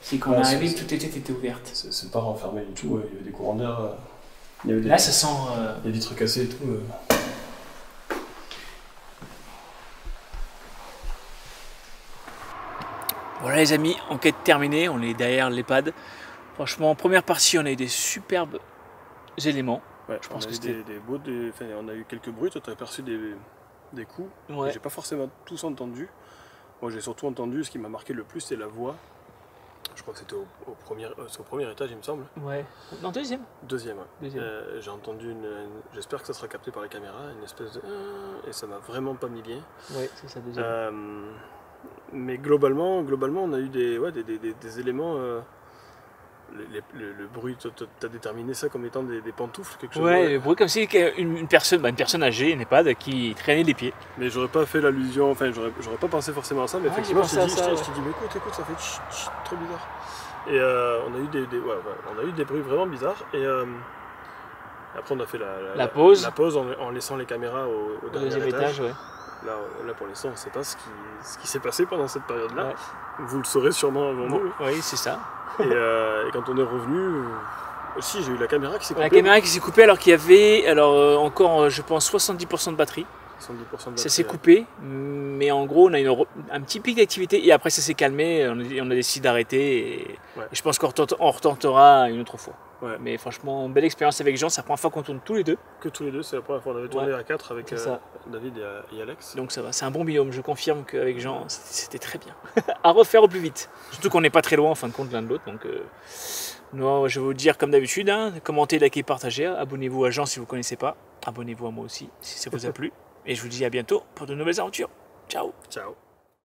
C'est quand on est arrivé, toutes les têtes étaient ouvertes. C'est pas renfermé du tout, il y avait des courants d'air. Là, ça sent. Il y a des vitres cassées et tout. Voilà les amis, enquête terminée, on est derrière l'EHPAD. Franchement, en première partie, on a eu des superbes éléments. Ouais, je pense on a que eu c'était. on a eu quelques bruits, toi t'as aperçu des coups. Ouais. J'ai pas forcément tous entendu. Moi j'ai surtout entendu, ce qui m'a marqué le plus, c'est la voix. Je crois que c'était au premier étage, il me semble. Ouais. Non, deuxième. Deuxième. Deuxième. J'ai entendu j'espère que ça sera capté par les caméras, une espèce de. Et ça m'a vraiment pas mis bien. Ouais, c'est ça, deuxième. Mais globalement, on a eu des éléments. Le bruit, t'as déterminé ça comme étant des pantoufles, quelque chose. Ouais, le bruit comme si une personne âgée, une EHPAD, qui traînait des pieds. Mais j'aurais pas fait l'allusion, enfin j'aurais pas pensé forcément à ça, mais effectivement je t'ai dit, mais écoute, ça fait chut, trop bizarre. Et on a eu des bruits vraiment bizarres. Et après on a fait la pause en laissant les caméras au dernier étage. Ouais. Là pour l'instant on sait pas ce qui s'est passé pendant cette période-là. Ouais. Vous le saurez sûrement avant nous. Oui, c'est ça. Et quand on est revenu, aussi j'ai eu la caméra qui s'est coupée. La caméra qui s'est coupée alors qu'il y avait encore, je pense, 70% de batterie. 70% de batterie. Ça s'est coupé, mais en gros, on a eu un petit pic d'activité et après ça s'est calmé, on a décidé d'arrêter. Et je pense qu'on retentera une autre fois. Ouais. Mais franchement, belle expérience avec Jean, c'est la première fois qu'on tourne tous les deux. Que tous les deux, c'est la première fois. On avait tourné à 4 avec David et Alex. Donc ça va, c'est un bon binôme, je confirme qu'avec Jean, c'était très bien. À refaire au plus vite. Surtout qu'on n'est pas très loin en fin de compte l'un de l'autre. Donc moi, je vais vous dire comme d'habitude, hein, commentez, likez, partagez, abonnez-vous à Jean si vous ne connaissez pas. Abonnez-vous à moi aussi si ça vous a plu. Et je vous dis à bientôt pour de nouvelles aventures. Ciao. Ciao.